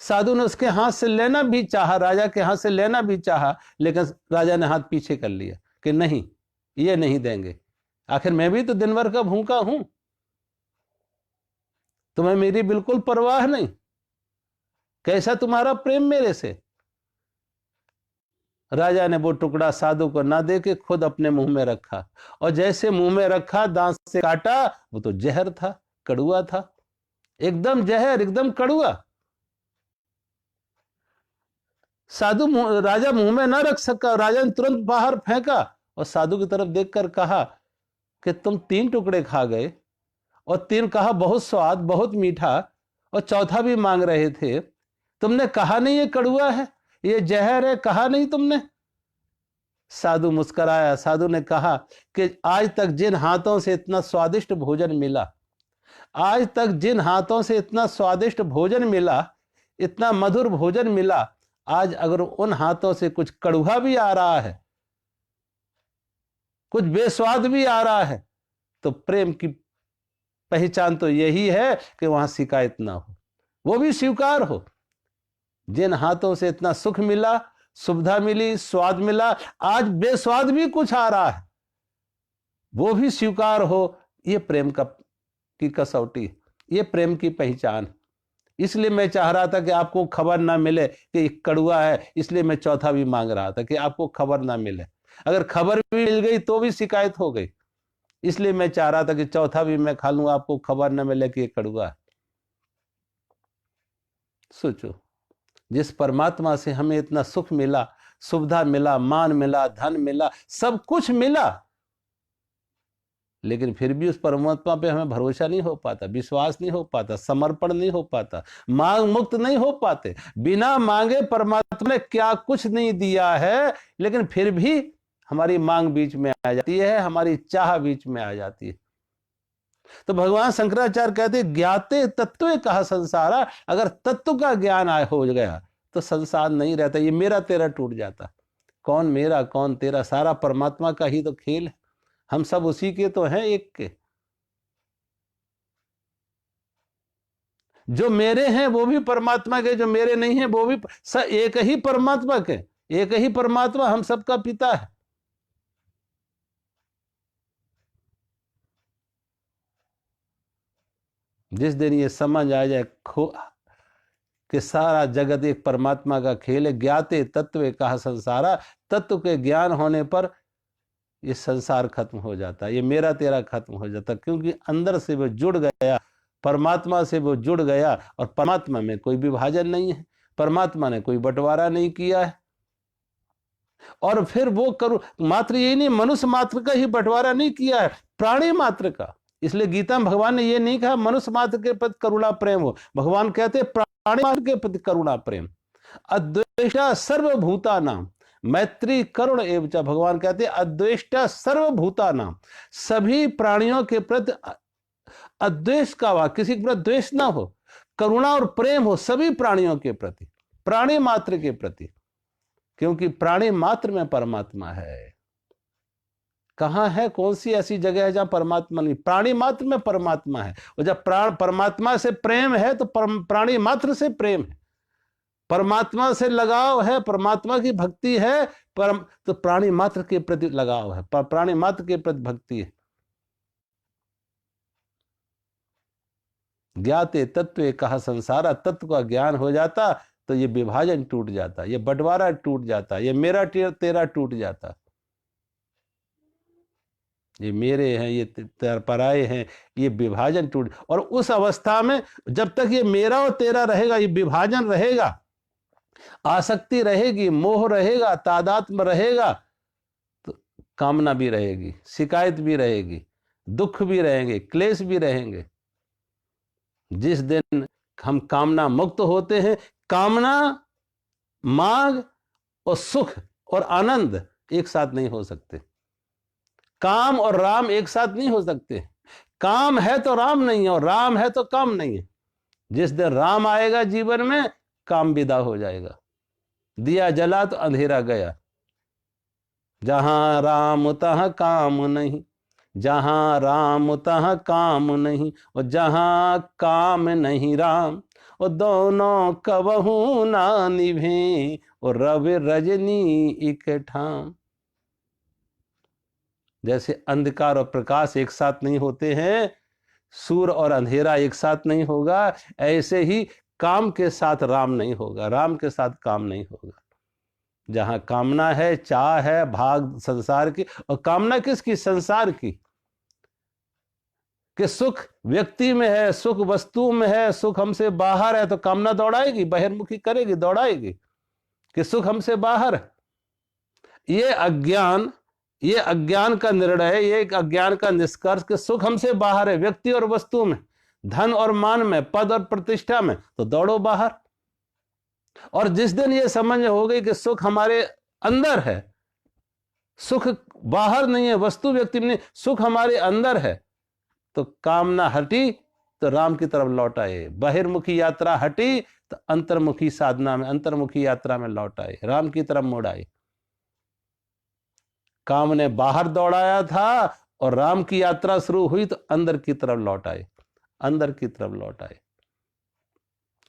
साधु ने उसके हाथ से लेना भी चाहा, राजा के हाथ से लेना भी चाहा, लेकिन राजा ने हाथ पीछे कर लिया कि नहीं, ये नहीं देंगे, आखिर मैं भी तो दिन भर का भूखा हूं, तुम्हें मेरी बिल्कुल परवाह नहीं, कैसा तुम्हारा प्रेम मेरे से। राजा ने वो टुकड़ा साधु को ना दे के खुद अपने मुंह में रखा, और जैसे मुंह में रखा, दांत से काटा, वो तो जहर था, कड़ुआ था, एकदम जहर, एकदम कड़ुआ। राजा मुंह में ना रख सका, राजा ने तुरंत बाहर फेंका और साधु की तरफ देखकर कहा कि तुम 3 टुकड़े खा गए और 3 कहा बहुत स्वाद, बहुत मीठा, और चौथा भी मांग रहे थे, तुमने कहा नहीं ये कड़ुआ है, ये जहर है, कहा नहीं तुमने। साधु मुस्कुराया। साधु ने कहा कि आज तक जिन हाथों से इतना स्वादिष्ट भोजन मिला, आज तक जिन हाथों से इतना स्वादिष्ट भोजन मिला, इतना मधुर भोजन मिला, आज अगर उन हाथों से कुछ कड़ुआ भी आ रहा है, कुछ बेस्वाद भी आ रहा है, तो प्रेम की पहचान तो यही है कि वहां शिकायत ना हो, वो भी स्वीकार हो। जिन हाथों से इतना सुख मिला, सुविधा मिली, स्वाद मिला, आज बेस्वाद भी कुछ आ रहा है, वो भी स्वीकार हो। ये प्रेम की कसौटी, ये प्रेम की पहचान। इसलिए मैं चाह रहा था कि आपको खबर ना मिले कि कड़ुआ है, इसलिए मैं चौथा भी मांग रहा था कि आपको खबर ना मिले। अगर खबर भी मिल गई तो भी शिकायत हो गई, इसलिए मैं चाह रहा था कि चौथा भी मैं खा लूं, आपको खबर ना मिले कि ये कड़ुआ है। सोचो, जिस परमात्मा से हमें इतना सुख मिला, सुविधा मिला, मान मिला, धन मिला, सब कुछ मिला, लेकिन फिर भी उस परमात्मा पे हमें भरोसा नहीं हो पाता, विश्वास नहीं हो पाता, समर्पण नहीं हो पाता, मांग मुक्त नहीं हो पाते। बिना मांगे परमात्मा ने क्या कुछ नहीं दिया है, लेकिन फिर भी हमारी मांग बीच में आ जाती है, हमारी चाह बीच में आ जाती है। तो भगवान शंकराचार्य कहते ज्ञाते तत्व कहा संसारा, अगर तत्व का ज्ञान हो गया तो संसार नहीं रहता, ये मेरा तेरा टूट जाता। कौन मेरा कौन तेरा, सारा परमात्मा का ही तो खेल है, हम सब उसी के तो हैं, एक के। जो मेरे हैं वो भी परमात्मा के, जो मेरे नहीं हैं वो भी एक ही परमात्मा के, एक ही परमात्मा हम सबका पिता है। जिस दिन ये समझ आ जाए कि सारा जगत एक परमात्मा का खेल है, ज्ञाते तत्व कहा संसारा, तत्व के ज्ञान होने पर ये संसार खत्म हो जाता है, ये मेरा तेरा खत्म हो जाता, क्योंकि अंदर से वो जुड़ गया, परमात्मा से वो जुड़ गया, और परमात्मा में कोई विभाजन नहीं है, परमात्मा ने कोई बंटवारा नहीं किया है। और फिर वो मात्र यही नहीं, मनुष्य मात्र का ही बंटवारा नहीं किया है, प्राणी मात्र का। इसलिए गीता में भगवान ने ये नहीं कहा मनुष्य मात्र के प्रति करुणा प्रेम हो, भगवान कहते प्राणी मात्र के प्रति करुणा प्रेम। अद्वेष्टा सर्वभूता नाम मैत्री करुण एवच, भगवान कहते अद्वेष्टा सर्वभूता नाम, सभी प्राणियों के प्रति अद्वेष का हुआ, किसी के प्रति द्वेष ना हो, करुणा और प्रेम हो सभी प्राणियों के प्रति, प्राणी मात्र के प्रति, क्योंकि प्राणी मात्र में परमात्मा है। कहां है, कौन सी ऐसी जगह है जहां परमात्मा नहीं, प्राणी मात्र में परमात्मा है। और जब परमात्मा से प्रेम है तो प्राणी मात्र से प्रेम है, परमात्मा से लगाव है, परमात्मा की भक्ति है, तो प्राणी मात्र के प्रति लगाव है, प्राणी मात्र के प्रति भक्ति है। ज्ञाते तत्व कहा संसारा, तत्व का ज्ञान हो जाता तो ये विभाजन टूट जाता, ये बंटवारा टूट जाता, ये मेरा तेरा टूट जाता। ये मेरे हैं, ये पराये हैं, ये विभाजन टूट। और उस अवस्था में जब तक ये मेरा और तेरा रहेगा, ये विभाजन रहेगा, आसक्ति रहेगी, मोह रहेगा, तादात्म्य रहेगा, तो कामना भी रहेगी, शिकायत भी रहेगी, दुख भी रहेंगे, क्लेश भी रहेंगे। जिस दिन हम कामना मुक्त होते हैं, कामना, मांग और सुख और आनंद एक साथ नहीं हो सकते। काम और राम एक साथ नहीं हो सकते। काम है तो राम नहीं है, और राम है तो काम नहीं है। जिस दिन राम आएगा जीवन में, काम विदा हो जाएगा। दिया जला तो अंधेरा गया। जहां राम तहां काम नहीं, जहां राम तहां काम नहीं, और जहां काम नहीं राम, और दोनों कबहू ना निभे, और रवि रजनी एक ठाम। जैसे अंधकार और प्रकाश एक साथ नहीं होते हैं, सूर्य और अंधेरा एक साथ नहीं होगा, ऐसे ही काम के साथ राम नहीं होगा, राम के साथ काम नहीं होगा। जहां कामना है, चाह है, भाग संसार की, और कामना किसकी? संसार की। कि सुख व्यक्ति में है, सुख वस्तु में है, सुख हमसे बाहर है, तो कामना दौड़ाएगी, बहिर्मुखी करेगी, दौड़ाएगी कि सुख हमसे बाहर है। ये अज्ञान का निर्णय, ये एक अज्ञान का निष्कर्ष कि सुख हमसे बाहर है, व्यक्ति और वस्तु में, धन और मान में, पद और प्रतिष्ठा में, तो दौड़ो बाहर। और जिस दिन ये समझ हो गई कि सुख हमारे अंदर है, सुख बाहर नहीं है, वस्तु व्यक्ति में नहीं, सुख हमारे अंदर है, तो कामना हटी तो राम की तरफ लौट आए। बहिर्मुखी यात्रा हटी तो अंतर्मुखी साधना में, अंतर्मुखी यात्रा में लौट आए, राम की तरफ मुड़ आए। काम ने बाहर दौड़ाया था, और राम की यात्रा शुरू हुई तो अंदर की तरफ लौट आए, अंदर की तरफ लौट आए।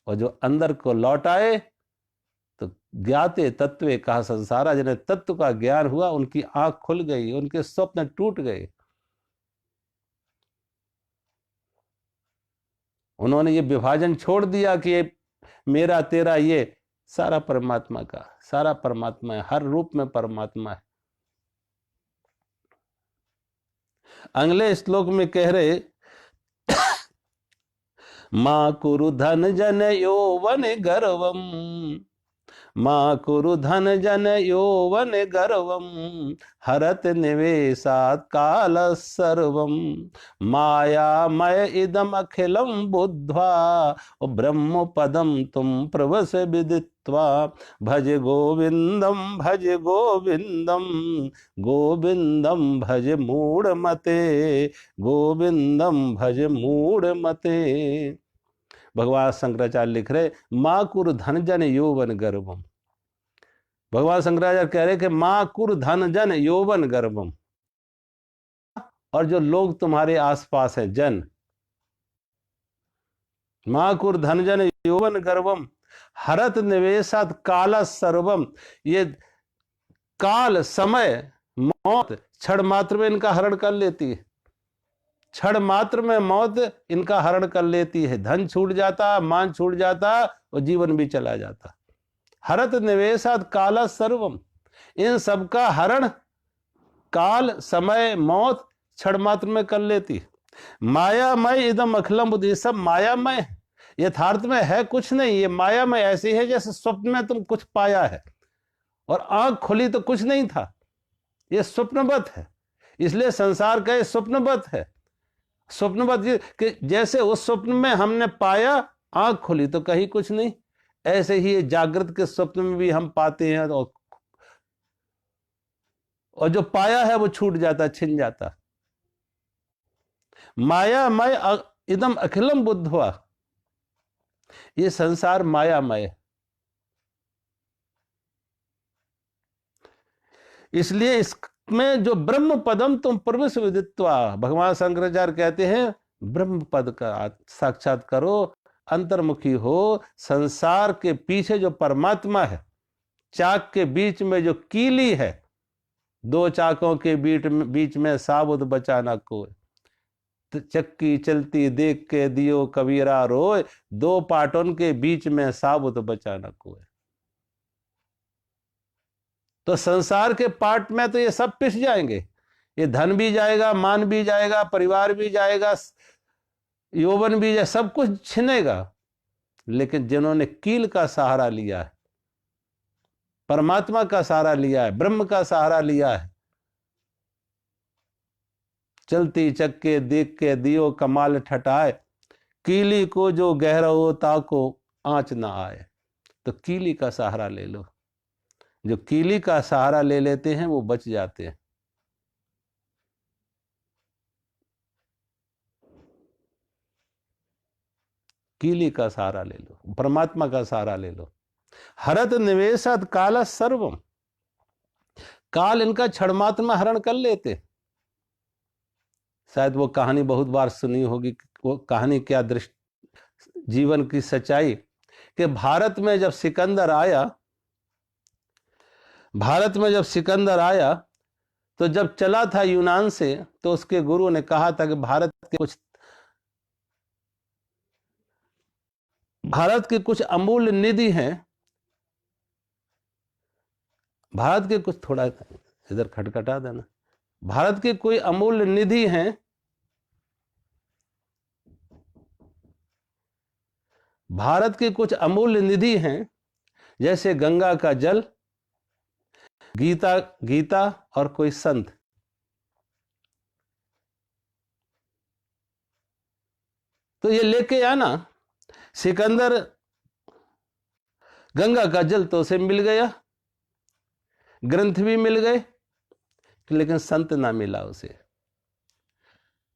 और जो अंदर को लौट आए तो ज्ञाते तत्वे कहा संसारा, जिन्हें तत्व का ज्ञान हुआ, उनकी आंख खुल गई, उनके स्वप्न टूट गए। उन्होंने ये विभाजन छोड़ दिया कि ये मेरा तेरा, ये सारा परमात्मा का, सारा परमात्मा है, हर रूप में परमात्मा है। अगले श्लोक में कह रहे, मां कुरु धन जन यौवन गर्वम, मां कुरु धन जन यौवन गर्वम, हरत निवेशात् काल सर्वम, मायामय इदम अखिलम बुद्ध्वा, ब्रह्म पदम तुम प्रवस विदित्वा, भज गोविंदम भज गोविंदम, गोविंदम भज मूढ़ मते, गोविंदम भज मूढ़ मते। भगवान शंकराचार्य लिख रहे, मां कुरु धन जन यौवन गर्वम। भगवान शंकराचार्य कह रहे कि मां कुरु धन जन यौवन गर्वम। और जो लोग तुम्हारे आसपास हैं, जन, मां कुरु धन जन यौवन गर्वम, हरत निवेशात् काल सर्वम। ये काल, समय, मौत क्षण मात्र में इनका हरण कर लेती है, क्षण मात्र में मौत इनका हरण कर लेती है। धन छूट जाता, मान छूट जाता, और जीवन भी चला जाता। हरत निवेशात् काल सर्वम, इन सबका हरण काल, समय, मौत क्षण मात्र में कर लेती। मायामय इदम अखिलम बुद्धि, ये सब मायामय, यथार्थ में है कुछ नहीं, ये मायामय ऐसी है जैसे स्वप्न में तुम कुछ पाया है, और आंख खुली तो कुछ नहीं था, ये स्वप्नवत है। इसलिए संसार का ये स्वप्नवत है। स्वप्नवत कि जैसे उस स्वप्न में हमने पाया, आंख खुली तो कहीं कुछ नहीं, ऐसे ही ये जागृत के स्वप्न में भी हम पाते हैं, और जो पाया है वो छूट जाता, छिन जाता। मायामय इदम अखिलम बुद्ध्वा, ये संसार मायामय। इसलिए इसमें जो ब्रह्म पदम तुम प्रवेश विदित्वा, भगवान शंकराचार्य कहते हैं ब्रह्म पद का साक्षात करो, अंतर्मुखी हो। संसार के पीछे जो परमात्मा है, चाक के बीच में जो कीली है, दो चाकों के बीच में साबुत बचा ना कोई, चक्की चलती देख के दियो कबीरा रोए, दो पाटों के बीच में साबुत बचा ना कोई। तो संसार के पार्ट में तो ये सब पिस जाएंगे, ये धन भी जाएगा, मान भी जाएगा, परिवार भी जाएगा, यौवन भी जाएगा, सब कुछ छिनेगा। लेकिन जिन्होंने कील का सहारा लिया है, परमात्मा का सहारा लिया है, ब्रह्म का सहारा लिया है, चलती चक्के देख के दियो कमाल ठटाए, कीली को जो गहरो ताको आंच ना आए। तो कीली का सहारा ले लो। जो कीली का सहारा ले लेते हैं वो बच जाते हैं। कीली का सहारा ले लो, परमात्मा का सहारा ले लो। हरत निवेशत काल सर्वम, काल इनका क्षणमात्र हरण कर लेते। शायद वो कहानी बहुत बार सुनी होगी। वो कहानी क्या, दृष्टि जीवन की सच्चाई, कि भारत में जब सिकंदर आया तो जब चला था यूनान से, तो उसके गुरु ने कहा था कि भारत की कुछ अमूल्य निधि हैं, भारत के कुछ, थोड़ा इधर खटखटा देना, भारत की कोई अमूल्य निधि हैं, भारत की कुछ अमूल्य निधि हैं, जैसे गंगा का जल, गीता और कोई संत। तो ये लेके आना। सिकंदर, गंगा का जल तो उसे मिल गया, ग्रंथ भी मिल गए, लेकिन संत ना मिला उसे।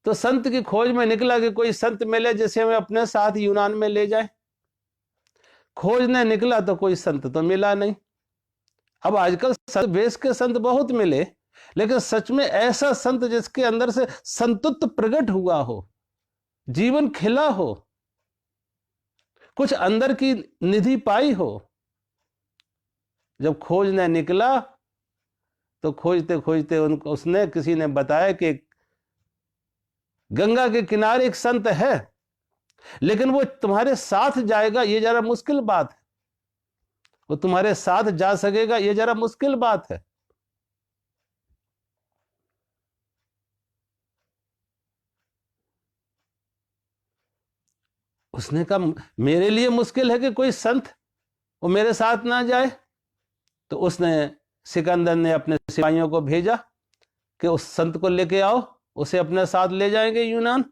तो संत की खोज में निकला कि कोई संत मिले जिसे हमें अपने साथ यूनान में ले जाए। खोजने निकला तो कोई संत तो मिला नहीं। अब आजकल संत वेश के संत बहुत मिले, लेकिन सच में ऐसा संत जिसके अंदर से संतत्व प्रकट हुआ हो, जीवन खिला हो, कुछ अंदर की निधि पाई हो। जब खोजने निकला तो खोजते खोजते उसने, किसी ने बताया कि गंगा के किनारे एक संत है, लेकिन वो तुम्हारे साथ जाएगा ये जरा मुश्किल बात है। वो तुम्हारे साथ जा सकेगा ये जरा मुश्किल बात है। उसने कहा मेरे लिए मुश्किल है कि कोई संत वो मेरे साथ ना जाए। तो उसने, सिकंदर ने अपने सिपाहियों को भेजा कि उस संत को लेके आओ, उसे अपने साथ ले जाएंगे यूनान।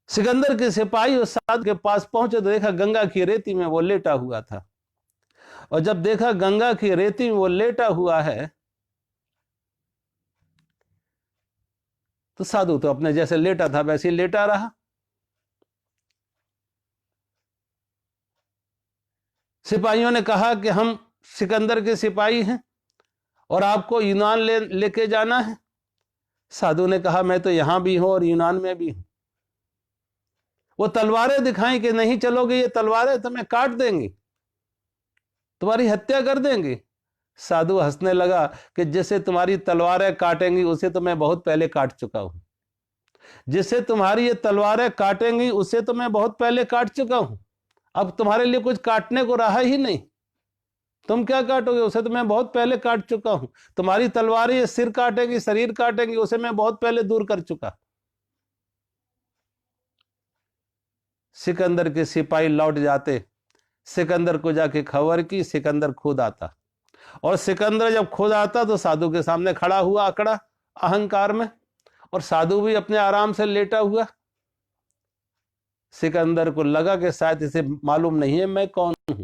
सिकंदर के सिपाही उस साध के पास पहुंचे तो देखा गंगा की रेती में वो लेटा हुआ था। और जब देखा गंगा की रेती में वो लेटा हुआ है, तो साधु तो अपने जैसे लेटा था वैसे ही लेटा रहा। सिपाहियों ने कहा कि हम सिकंदर के सिपाही हैं और आपको यूनान लेके जाना है। साधु ने कहा मैं तो यहां भी हूं और यूनान में भी हूं। वो तलवारें दिखाई कि नहीं चलोगे, ये तलवारें तुम्हें काट देंगी, तुम्हारी हत्या कर देंगी। साधु हंसने लगा कि जिसे तुम्हारी तलवारें काटेंगी उसे तो मैं बहुत पहले काट चुका हूं, जिसे तुम्हारी ये तलवारें काटेंगी उसे तो मैं बहुत पहले काट चुका हूं। अब तुम्हारे लिए कुछ काटने को रहा ही नहीं। तुम क्या काटोगे, उसे तो मैं बहुत पहले काट चुका हूं। तुम्हारी तलवारें ये सिर काटेंगी, शरीर काटेंगी, उसे मैं बहुत पहले दूर कर चुका। सिकंदर के सिपाही लौट जाते, सिकंदर को जाके खबर की, सिकंदर खुद आता। और सिकंदर जब खुद आता तो साधु के सामने खड़ा हुआ अकड़ा अहंकार में, और साधु भी अपने आराम से लेटा हुआ। सिकंदर को लगा कि शायद इसे मालूम नहीं है मैं कौन हूं।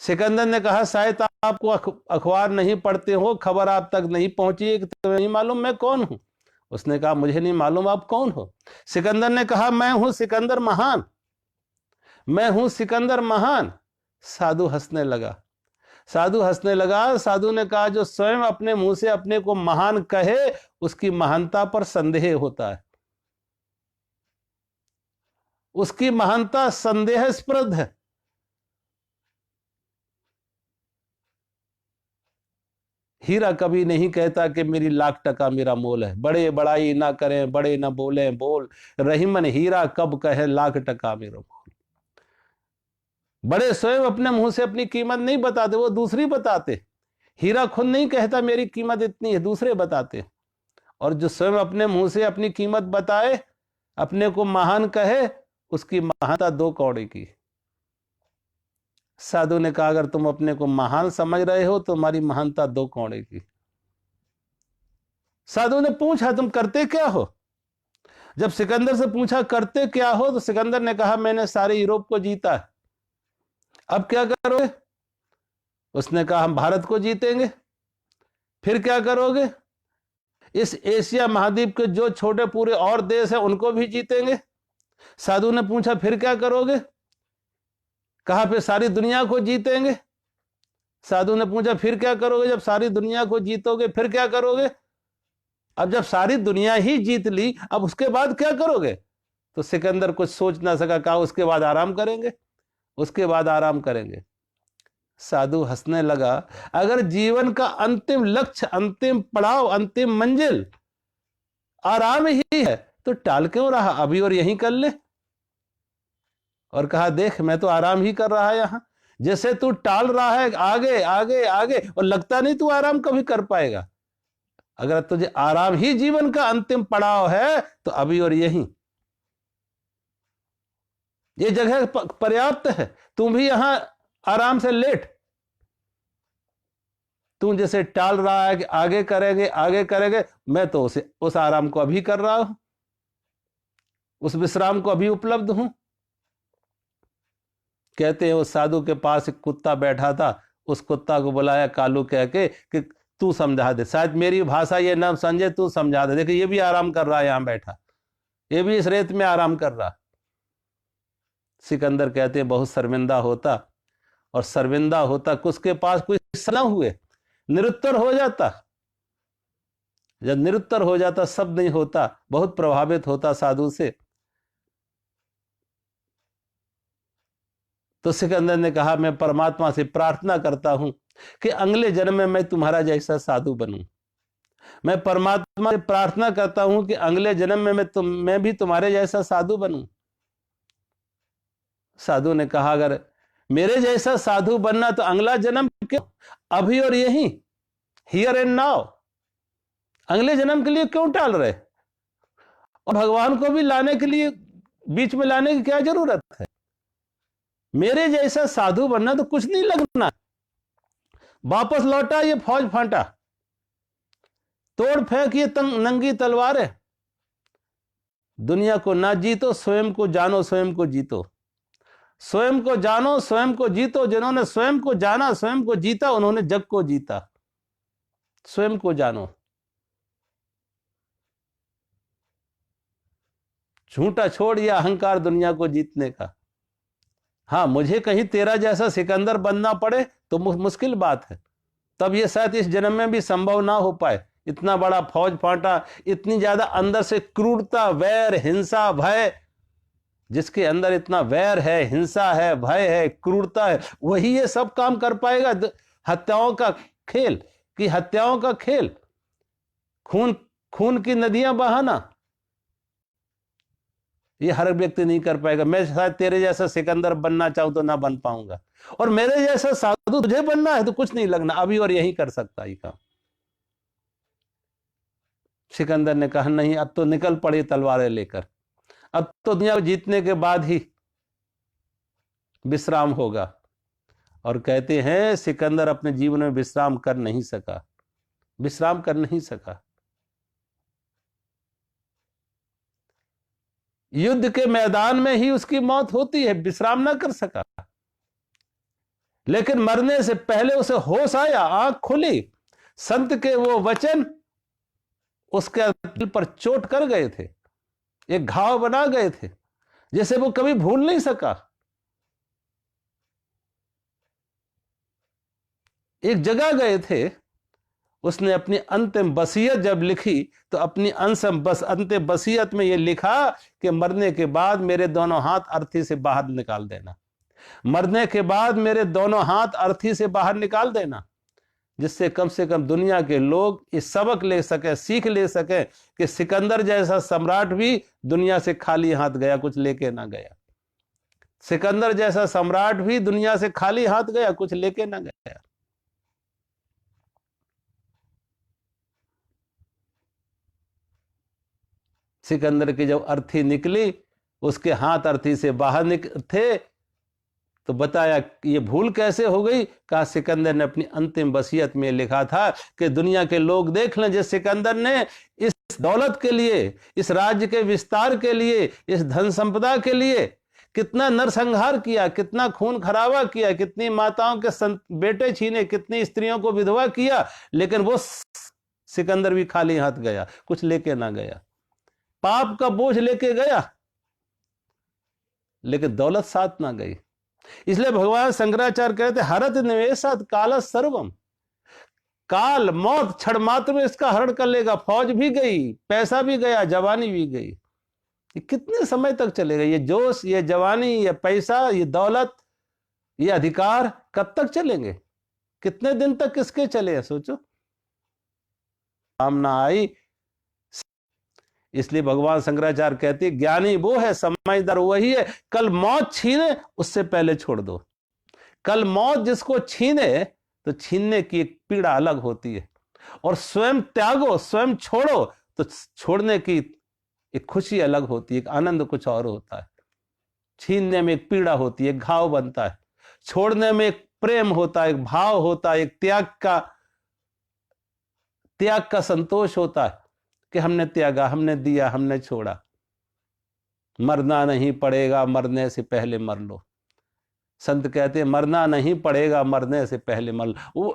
सिकंदर ने कहा शायद आपको अखबार नहीं पढ़ते हो, खबर आप तक नहीं पहुंची है कि तुम्हें नहीं मालूम मैं कौन हूं। उसने कहा मुझे नहीं मालूम आप कौन हो। सिकंदर ने कहा मैं हूं सिकंदर महान, मैं हूं सिकंदर महान। साधु हंसने लगा। साधु ने कहा जो स्वयं अपने मुंह से अपने को महान कहे उसकी महानता पर संदेह होता है, उसकी महानता संदेहास्पद है। हीरा कभी नहीं कहता कि मेरी लाख टका मेरा मोल है। बड़े बड़ाई ना करें, बड़े ना बोले बोल, रहीमन हीरा कब कहे लाख टका मेरा मोल। बड़े स्वयं अपने मुंह से अपनी कीमत नहीं बताते, वो दूसरी बताते। हीरा खुद नहीं कहता मेरी कीमत इतनी है, दूसरे बताते हैं। और जो स्वयं अपने मुंह से अपनी कीमत बताए, अपने को महान कहे, उसकी महानता 2 कौड़ी की। साधु ने कहा अगर तुम अपने को महान समझ रहे हो तो तुम्हारी महानता 2 कौड़ी की। साधु ने पूछा तुम करते क्या हो? जब सिकंदर से पूछा करते क्या हो, तो सिकंदर ने कहा मैंने सारे यूरोप को जीता है, अब क्या करोगे? उसने कहा हम भारत को जीतेंगे। फिर क्या करोगे? इस एशिया महाद्वीप के जो छोटे पूरे और देश हैं उनको भी जीतेंगे। साधु ने पूछा फिर क्या करोगे? कहा फिर सारी दुनिया को जीतेंगे। साधु ने पूछा फिर क्या करोगे? जब सारी दुनिया को जीतोगे फिर क्या करोगे? अब जब सारी दुनिया ही जीत ली, अब उसके बाद क्या करोगे? तो सिकंदर कुछ सोच ना सका, कहा उसके बाद आराम करेंगे, उसके बाद आराम करेंगे। साधु हंसने लगा, अगर जीवन का अंतिम लक्ष्य, अंतिम पड़ाव, अंतिम मंजिल आराम ही है तो टाल क्यों रहा, अभी और यहीं कर ले। और कहा देख मैं तो आराम ही कर रहा यहां, जैसे तू टाल रहा है आगे आगे आगे, और लगता नहीं तू आराम कभी कर पाएगा। अगर तुझे आराम ही जीवन का अंतिम पड़ाव है तो अभी और यहीं, ये जगह पर्याप्त है, तू भी यहां आराम से लेट। तू जैसे टाल रहा है कि आगे करेंगे आगे करेंगे, मैं तो उस आराम को अभी कर रहा हूं, उस विश्राम को अभी उपलब्ध हूं। कहते हैं उस साधु के पास एक कुत्ता बैठा था, उस कुत्ता को बुलाया कालू कह के कि तू समझा दे, शायद मेरी भाषा ये ना समझे, तू समझा दे। देखिए ये भी आराम कर रहा है यहां बैठा, ये भी इस रेत में आराम कर रहा। सिकंदर कहते हैं बहुत शर्मिंदा होता, और शर्मिंदा होता उसके पास कोई सलाह हुए, निरुत्तर हो जाता। जब निरुत्तर हो जाता, शब्द नहीं होता, बहुत प्रभावित होता साधु से। तो सिकंदर ने कहा मैं परमात्मा से प्रार्थना करता हूं कि अगले जन्म में मैं तुम्हारा जैसा साधु बनूं। मैं परमात्मा से प्रार्थना करता हूं कि अगले जन्म में मैं भी तुम्हारे जैसा साधु बनूं। साधु ने कहा अगर मेरे जैसा साधु बनना तो अगला जन्म क्यों, अभी और यहीं, हियर एंड नाउ। अगले जन्म के लिए क्यों टाल रहे? और भगवान को भी लाने के लिए बीच में लाने की क्या जरूरत है? मेरे जैसा साधु बनना तो कुछ नहीं लगना। वापस लौटा ये फौज फांटा, तोड़ फेंक ये नंगी तलवारें। दुनिया को ना जीतो, स्वयं को जानो, स्वयं को जीतो। स्वयं को जानो, स्वयं को जीतो। जिन्होंने स्वयं को जाना, स्वयं को जीता, उन्होंने जग को जीता। स्वयं को जानो। झूठा छोड़ या अहंकार दुनिया को जीतने का। हाँ, मुझे कहीं तेरा जैसा सिकंदर बनना पड़े तो मुश्किल बात है, तब ये शायद इस जन्म में भी संभव ना हो पाए। इतना बड़ा फौज फांटा, इतनी ज्यादा अंदर से क्रूरता, वैर, हिंसा, भय, जिसके अंदर इतना वैर है, हिंसा है, भय है, क्रूरता है, वही ये सब काम कर पाएगा। हत्याओं का खेल, कि हत्याओं का खेल, खून खून की नदियां बहाना, ये हर व्यक्ति नहीं कर पाएगा। मैं शायद तेरे जैसा सिकंदर बनना चाहूं तो ना बन पाऊंगा, और मेरे जैसा साधु तुझे बनना है तो कुछ नहीं लगना, अभी और यही कर सकता है काम। सिकंदर ने कहा नहीं, अब तो निकल पड़ी तलवारें लेकर, अब तो दुनिया को जीतने के बाद ही विश्राम होगा। और कहते हैं सिकंदर अपने जीवन में विश्राम कर नहीं सका, विश्राम कर नहीं सका। युद्ध के मैदान में ही उसकी मौत होती है, विश्राम ना कर सका। लेकिन मरने से पहले उसे होश आया, आंख खुली, संत के वो वचन उसके दिल पर चोट कर गए थे, एक घाव बना गए थे, जिसे वो कभी भूल नहीं सका। एक जगह गए थे, उसने अपनी अंतिम वसीयत जब लिखी तो अपनी अंतिम वसीयत में यह लिखा कि मरने के बाद मेरे दोनों हाथ अर्थी से बाहर निकाल देना, मरने के बाद मेरे दोनों हाथ अर्थी से बाहर निकाल देना, जिससे कम से कम दुनिया के लोग इस सबक ले सके, सीख ले सके कि सिकंदर जैसा सम्राट भी दुनिया से खाली हाथ गया, कुछ लेके ना गया। सिकंदर जैसा सम्राट भी दुनिया से खाली हाथ गया, कुछ लेके ना गया। सिकंदर की जब अर्थी निकली, उसके हाथ अर्थी से बाहर थे, तो बताया ये भूल कैसे हो गई। कहा सिकंदर ने अपनी अंतिम वसीयत में लिखा था कि दुनिया के लोग देख लें, जिस सिकंदर ने इस दौलत के लिए, इस राज्य के विस्तार के लिए, इस धन संपदा के लिए कितना नरसंहार किया, कितना खून खराबा किया, कितनी माताओं के बेटे छीने, कितनी स्त्रियों को विधवा किया, लेकिन वो सिकंदर भी खाली हाथ गया, कुछ लेके ना गया। पाप का बोझ लेके गया, लेकिन दौलत साथ ना गई। इसलिए भगवान शंकराचार्य कहते हरत निवेशात काल सर्वम। काल, मौत क्षण मात्र में इसका हरण कर लेगा। फौज भी गई, पैसा भी गया, जवानी भी गई। ये कितने समय तक चलेगा? ये जोश, ये जवानी, ये पैसा, ये दौलत, ये अधिकार कब तक चलेंगे? कितने दिन तक किसके चले? सोचो। सामना आई। इसलिए भगवान शंकराचार्य कहते हैं ज्ञानी वो है, समझदार वही है, कल मौत छीने उससे पहले छोड़ दो। कल मौत जिसको छीने तो छीनने की एक पीड़ा अलग होती है, और स्वयं त्यागो, स्वयं छोड़ो तो छोड़ने की एक खुशी अलग होती है, एक आनंद कुछ और होता है। छीनने में एक पीड़ा होती है, एक घाव बनता है। छोड़ने में एक प्रेम होता है, एक भाव होता है, एक त्याग का संतोष होता है कि हमने त्यागा, हमने दिया, हमने छोड़ा। मरना नहीं पड़ेगा, मरने से पहले मर लो। संत कहते हैं मरना नहीं पड़ेगा, मरने से पहले मर लो।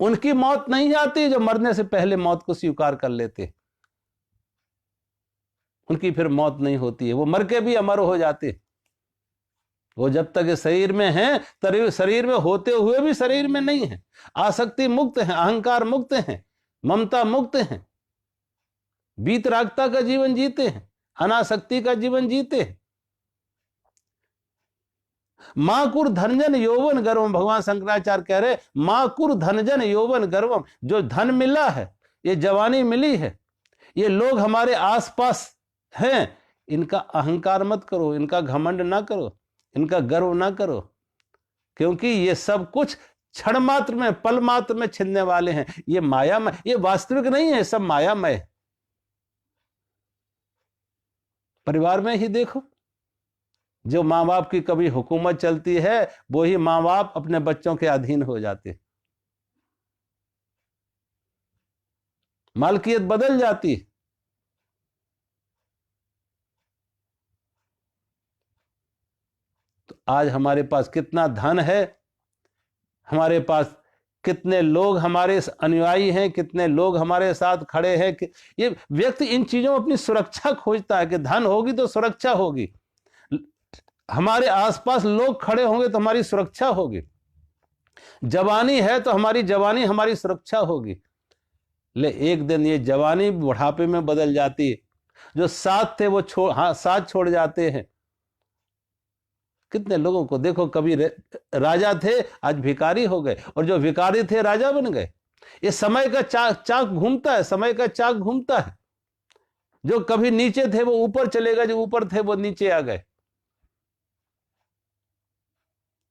उनकी मौत नहीं आती जो मरने से पहले मौत को स्वीकार कर लेते, उनकी फिर मौत नहीं होती है, वो मर के भी अमर हो जाते। वो जब तक शरीर में हैं, तभी शरीर में होते हुए भी शरीर में नहीं है। आसक्ति मुक्त हैं, अहंकार मुक्त हैं, ममता मुक्त हैं, वीतरागता का जीवन जीते हैं, अनासक्ति का जीवन जीते हैं। माकुर धनजन यौवन गर्वम, भगवान शंकराचार्य कह रहे माकुर धनजन यौवन गर्वम। जो धन मिला है, ये जवानी मिली है, ये लोग हमारे आसपास हैं, इनका अहंकार मत करो, इनका घमंड ना करो, इनका गर्व ना करो, क्योंकि ये सब कुछ क्षण मात्र में, पल मात्र में छिनने वाले हैं। ये मायामय, ये वास्तविक नहीं है, सब मायामय। परिवार में ही देखो, जो माँ बाप की कभी हुकूमत चलती है, वो ही माँ बाप अपने बच्चों के अधीन हो जाते, मालकियत बदल जाती। तो आज हमारे पास कितना धन है, हमारे पास कितने लोग हमारे अनुयायी हैं, कितने लोग हमारे साथ खड़े हैं। ये व्यक्ति इन चीजों में अपनी सुरक्षा खोजता है कि धन होगी तो सुरक्षा होगी, हमारे आसपास लोग खड़े होंगे तो हमारी सुरक्षा होगी, जवानी है तो हमारी जवानी हमारी सुरक्षा होगी। ले एक दिन ये जवानी बुढ़ापे में बदल जाती है, जो साथ थे वो साथ छोड़ जाते हैं। कितने लोगों को देखो, कभी राजा थे आज भिखारी हो गए, और जो भिखारी थे राजा बन गए। ये समय का चाक घूमता है, समय का चाक घूमता है। जो कभी नीचे थे वो ऊपर चले गए, जो ऊपर थे वो नीचे आ गए।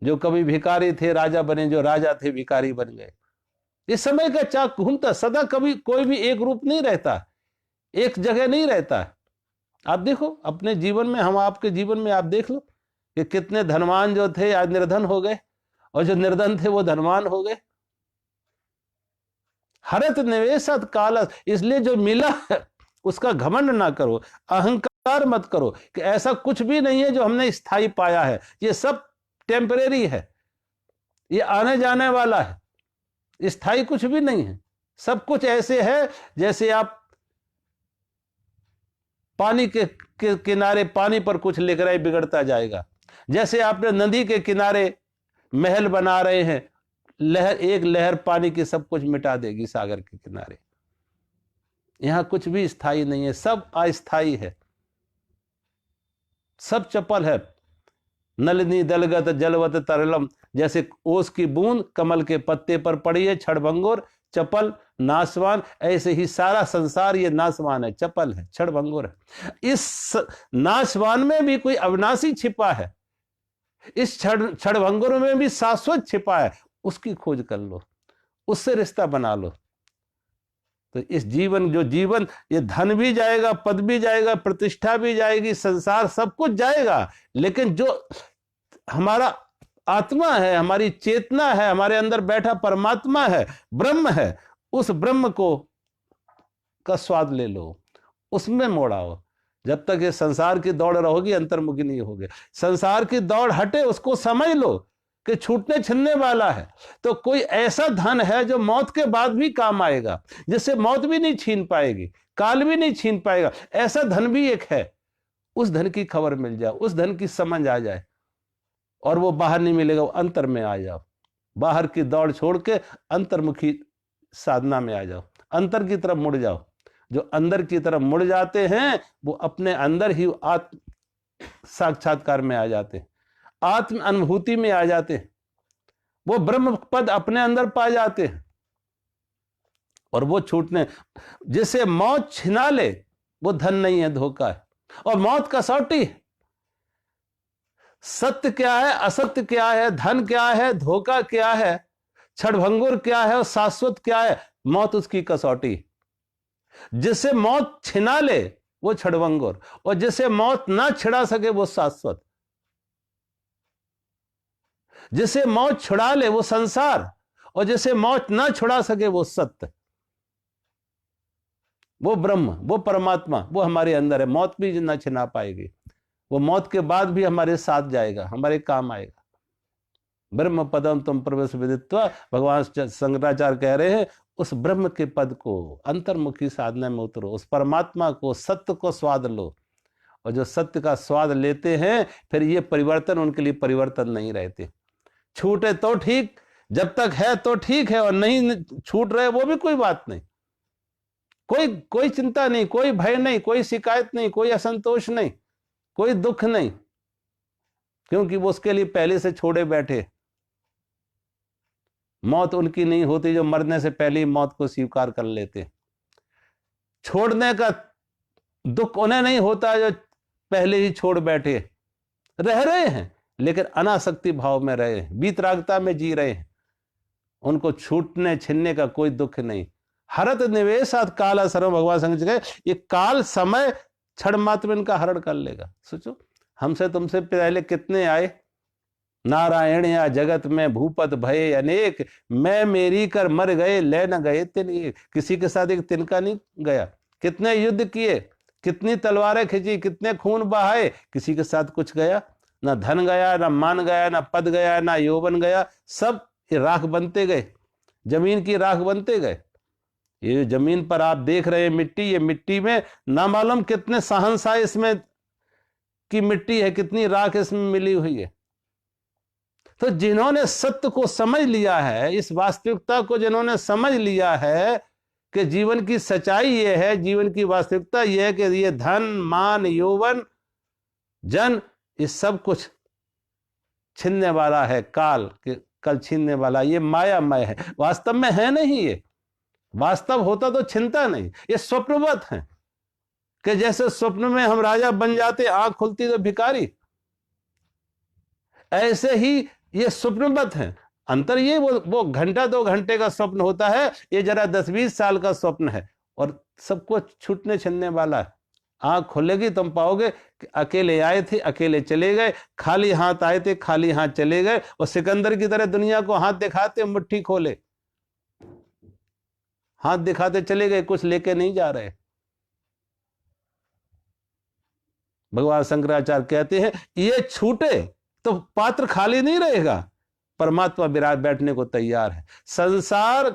जो कभी भिखारी थे राजा बने, जो राजा थे भिखारी बन गए। इस समय का चाक घूमता सदा, कभी कोई भी एक रूप नहीं रहता, एक जगह नहीं रहता है। आप देखो अपने जीवन में, हम आपके जीवन में आप देख लो कि कितने धनवान जो थे आज निर्धन हो गए, और जो निर्धन थे वो धनवान हो गए। हरत निवेशत काल, इसलिए जो मिला है उसका घमंड ना करो, अहंकार मत करो कि ऐसा कुछ भी नहीं है जो हमने स्थायी पाया है। ये सब टेम्परेरी है, ये आने जाने वाला है, स्थायी कुछ भी नहीं है। सब कुछ ऐसे है जैसे आप पानी के किनारे, पानी पर कुछ लिख रहे, बिगड़ता जाएगा। जैसे आपने नदी के किनारे महल बना रहे हैं, लहर, एक लहर पानी की सब कुछ मिटा देगी सागर के किनारे। यहां कुछ भी स्थायी नहीं है, सब अस्थायी है, सब चपल है। नलिनी दलगत जलवत तरलम, जैसे ओस की बूंद कमल के पत्ते पर पड़ी है, क्षणभंगुर, चपल, नाशवान, ऐसे ही सारा संसार ये नाशवान है, चपल है, क्षणभंगुर है। इस नाशवान में भी कोई अविनाशी छिपा है, इस क्षणभंगुर में भी शाश्वत छिपा है। उसकी खोज कर लो, उससे रिश्ता बना लो। तो इस जीवन, जो जीवन, ये धन भी जाएगा, पद भी जाएगा, प्रतिष्ठा भी जाएगी, संसार सब कुछ जाएगा, लेकिन जो हमारा आत्मा है, हमारी चेतना है, हमारे अंदर बैठा परमात्मा है, ब्रह्म है, उस ब्रह्म को का स्वाद ले लो, उसमें मोड़ाओ। जब तक ये संसार की दौड़ रहोगी अंतर्मुखी नहीं होगे। संसार की दौड़ हटे, उसको समझ लो कि छूटने छिनने वाला है। तो कोई ऐसा धन है जो मौत के बाद भी काम आएगा, जिससे मौत भी नहीं छीन पाएगी, काल भी नहीं छीन पाएगा। ऐसा धन भी एक है। उस धन की खबर मिल जाए, उस धन की समझ आ जाए, और वो बाहर नहीं मिलेगा, वो अंतर में आ जाओ। बाहर की दौड़ छोड़ के अंतर्मुखी साधना में आ जाओ, अंतर की तरफ मुड़ जाओ। जो अंदर की तरफ मुड़ जाते हैं वो अपने अंदर ही आत्म साक्षात्कार में आ जाते हैं, आत्म अनुभूति में आ जाते हैं, वो ब्रह्म पद अपने अंदर पा जाते हैं। और वो छूटने, जिसे मौत छिना ले वो धन नहीं है, धोखा है। और मौत कसौटी है। सत्य क्या है, असत्य क्या है, धन क्या है, धोखा क्या है, क्षणभंगुर क्या है और शाश्वत क्या है, मौत उसकी कसौटी। जिसे मौत छिना ले वो क्षणभंगुर, और जिसे मौत ना छिड़ा सके वो शाश्वत। जिसे मौत छुड़ा ले वो संसार, और जिसे मौत ना छुड़ा सके वो सत्य, वो ब्रह्म, वो परमात्मा, वो हमारे अंदर है। मौत भी ना छिना पाएगी, वो मौत के बाद भी हमारे साथ जाएगा, हमारे काम आएगा। ब्रह्म पदम तुम प्रवेश विदित्वा, भगवान शंकराचार्य कह रहे हैं, उस ब्रह्म के पद को, अंतर्मुखी साधना में उतरो, उस परमात्मा को, सत्य को स्वाद लो। और जो सत्य का स्वाद लेते हैं, फिर ये परिवर्तन उनके लिए परिवर्तन नहीं रहते। छूटे तो ठीक, जब तक है तो ठीक है, और नहीं छूट रहे वो भी कोई बात नहीं। कोई चिंता नहीं, कोई भय नहीं, कोई शिकायत नहीं, कोई असंतोष नहीं, कोई दुख नहीं, क्योंकि वो उसके लिए पहले से छोड़े बैठे। मौत उनकी नहीं होती जो मरने से पहले ही मौत को स्वीकार कर लेते। छोड़ने का दुख उन्हें नहीं होता जो पहले ही छोड़ बैठे। रह रहे हैं लेकिन अनासक्ति भाव में रहे, वीतरागता में जी रहे हैं। उनको छूटने छिनने का कोई दुख नहीं। हरत निवेशात काला सर्व, भगवान शंकर जी कहे, ये काल समय क्षण मात्र में इनका हरण कर लेगा। सोचो, हमसे तुमसे पहले कितने आए, नारायण या जगत में भूपत भये अनेक, मैं मेरी कर मर गए ले न गए तिन एक। किसी के साथ एक तिनका नहीं गया। कितने युद्ध किए, कितनी तलवारें खींची, कितने खून बहाए, किसी के साथ कुछ गया? ना धन गया, ना मान गया, ना पद गया, ना यौवन गया। सब राख बनते गए, जमीन की राख बनते गए। ये जमीन पर आप देख रहे हैं मिट्टी, ये मिट्टी में ना मालूम कितने सहनशाह इसमें की मिट्टी है, कितनी राख इसमें मिली हुई है। तो जिन्होंने सत्य को समझ लिया है, इस वास्तविकता को जिन्होंने समझ लिया है कि जीवन की सच्चाई ये है, जीवन की वास्तविकता ये है कि ये धन मान यौवन जन, ये सब कुछ छीनने वाला है, काल के कल छीनने वाला, ये मायामय है, वास्तव में है नहीं। ये वास्तव होता तो छिनता नहीं। ये स्वप्नवत है कि जैसे स्वप्न में हम राजा बन जाते, आंख खुलती तो भिखारी, ऐसे ही ये स्वप्नवत है। अंतर ये वो घंटा 2 घंटे का स्वप्न होता है, ये जरा 10-20 साल का स्वप्न है, और सबको छूटने छिनने वाला है। आंख खुलेगी तुम पाओगे कि अकेले आए थे, अकेले चले गए, खाली हाथ आए थे, खाली हाथ चले गए, और सिकंदर की तरह दुनिया को हाथ दिखाते, मुट्ठी खोले हाथ दिखाते चले गए, कुछ लेके नहीं जा रहे। भगवान शंकराचार्य कहते हैं, ये छूटे तो पात्र खाली नहीं रहेगा, परमात्मा विराट बैठने को तैयार है। संसार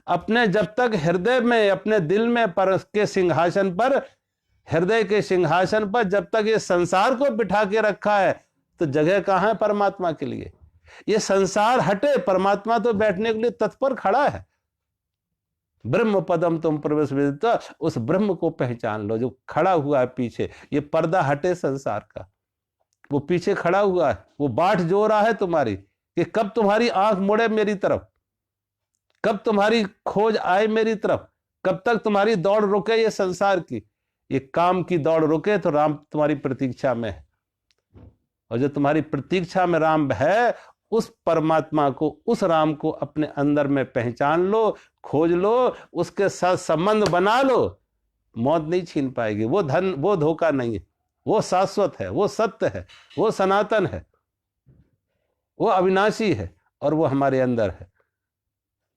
अपने जब तक हृदय में, अपने दिल में पर के सिंहासन पर, हृदय के सिंहासन पर जब तक ये संसार को बिठा के रखा है, तो जगह कहां है परमात्मा के लिए? ये संसार हटे, परमात्मा तो बैठने के लिए तत्पर खड़ा है। ब्रह्म पदम तुम प्रवेश विदित्वा, उस ब्रह्म को पहचान लो जो खड़ा हुआ है पीछे। ये पर्दा हटे संसार का, वो पीछे खड़ा हुआ है, वो बाट जो रहा है तुम्हारी कि कब तुम्हारी आंख मुड़े मेरी तरफ, कब तुम्हारी खोज आए मेरी तरफ, कब तक तुम्हारी दौड़ रुके ये संसार की। ये काम की दौड़ रुके तो राम तुम्हारी प्रतीक्षा में है, और जो तुम्हारी प्रतीक्षा में राम है, उस परमात्मा को, उस राम को अपने अंदर में पहचान लो, खोज लो, उसके साथ संबंध बना लो। मौत नहीं छीन पाएगी। वो धन, वो धोखा नहीं है, वो शाश्वत है, वो सत्य है, वो सनातन है, वो अविनाशी है और वो हमारे अंदर है।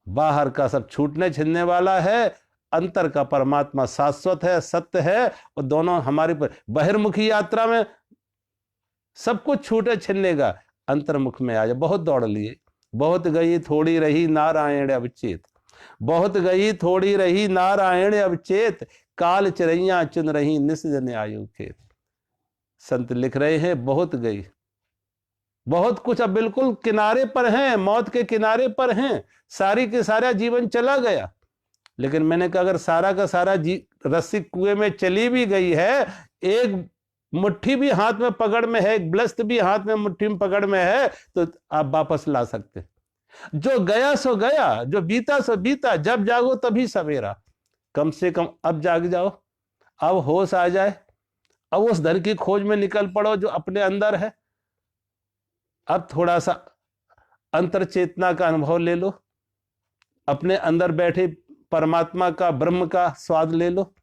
बाहर का सब छूटने छिनने वाला है, अंतर का परमात्मा शाश्वत है, सत्य है। और दोनों हमारी बहिर्मुखी यात्रा में सब कुछ छूटे छिनने का, अंतर्मुख में आ जाए। बहुत दौड़ लिए, बहुत गई थोड़ी रही नारायण अवचेत, बहुत गई थोड़ी रही नारायण अवचेत, काल चिरैया चुन रही निस जन आयु खेत। संत लिख रहे हैं बहुत गई, बहुत कुछ अब बिल्कुल किनारे पर हैं, मौत के किनारे पर हैं, सारी के सारा जीवन चला गया। लेकिन मैंने कहा अगर सारा का सारा रस्सी कुएं में चली भी गई है, एक मुट्ठी भी हाथ में पकड़ में है, एक ब्लस्त भी हाथ में मुट्ठी में पकड़ में है, तो आप वापस ला सकते। जो गया सो गया, जो बीता सो बीता, जब जागो तभी सवेरा। कम से कम अब जाग जाओ, अब होश आ जाए, अब उस धन की खोज में निकल पड़ो जो अपने अंदर है। अब थोड़ा सा अंतर चेतना का अनुभव ले लो, अपने अंदर बैठे परमात्मा का, ब्रह्म का स्वाद ले लो।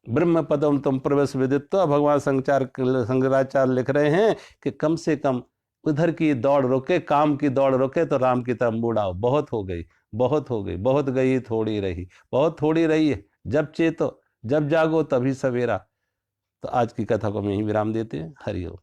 ब्रह्म पदम तुम प्रवेश विदित्व। भगवान शंकराचार्य लिख रहे हैं कि कम से कम उधर की दौड़ रोके, काम की दौड़ रोके तो राम की तरफ मुड़ आओ। बहुत हो गई, बहुत हो गई, बहुत गई थोड़ी रही, बहुत थोड़ी रही है। जब चेतो, जब जागो तभी सवेरा। तो आज की कथा को हम यहीं विराम देते हैं। हरि ओम।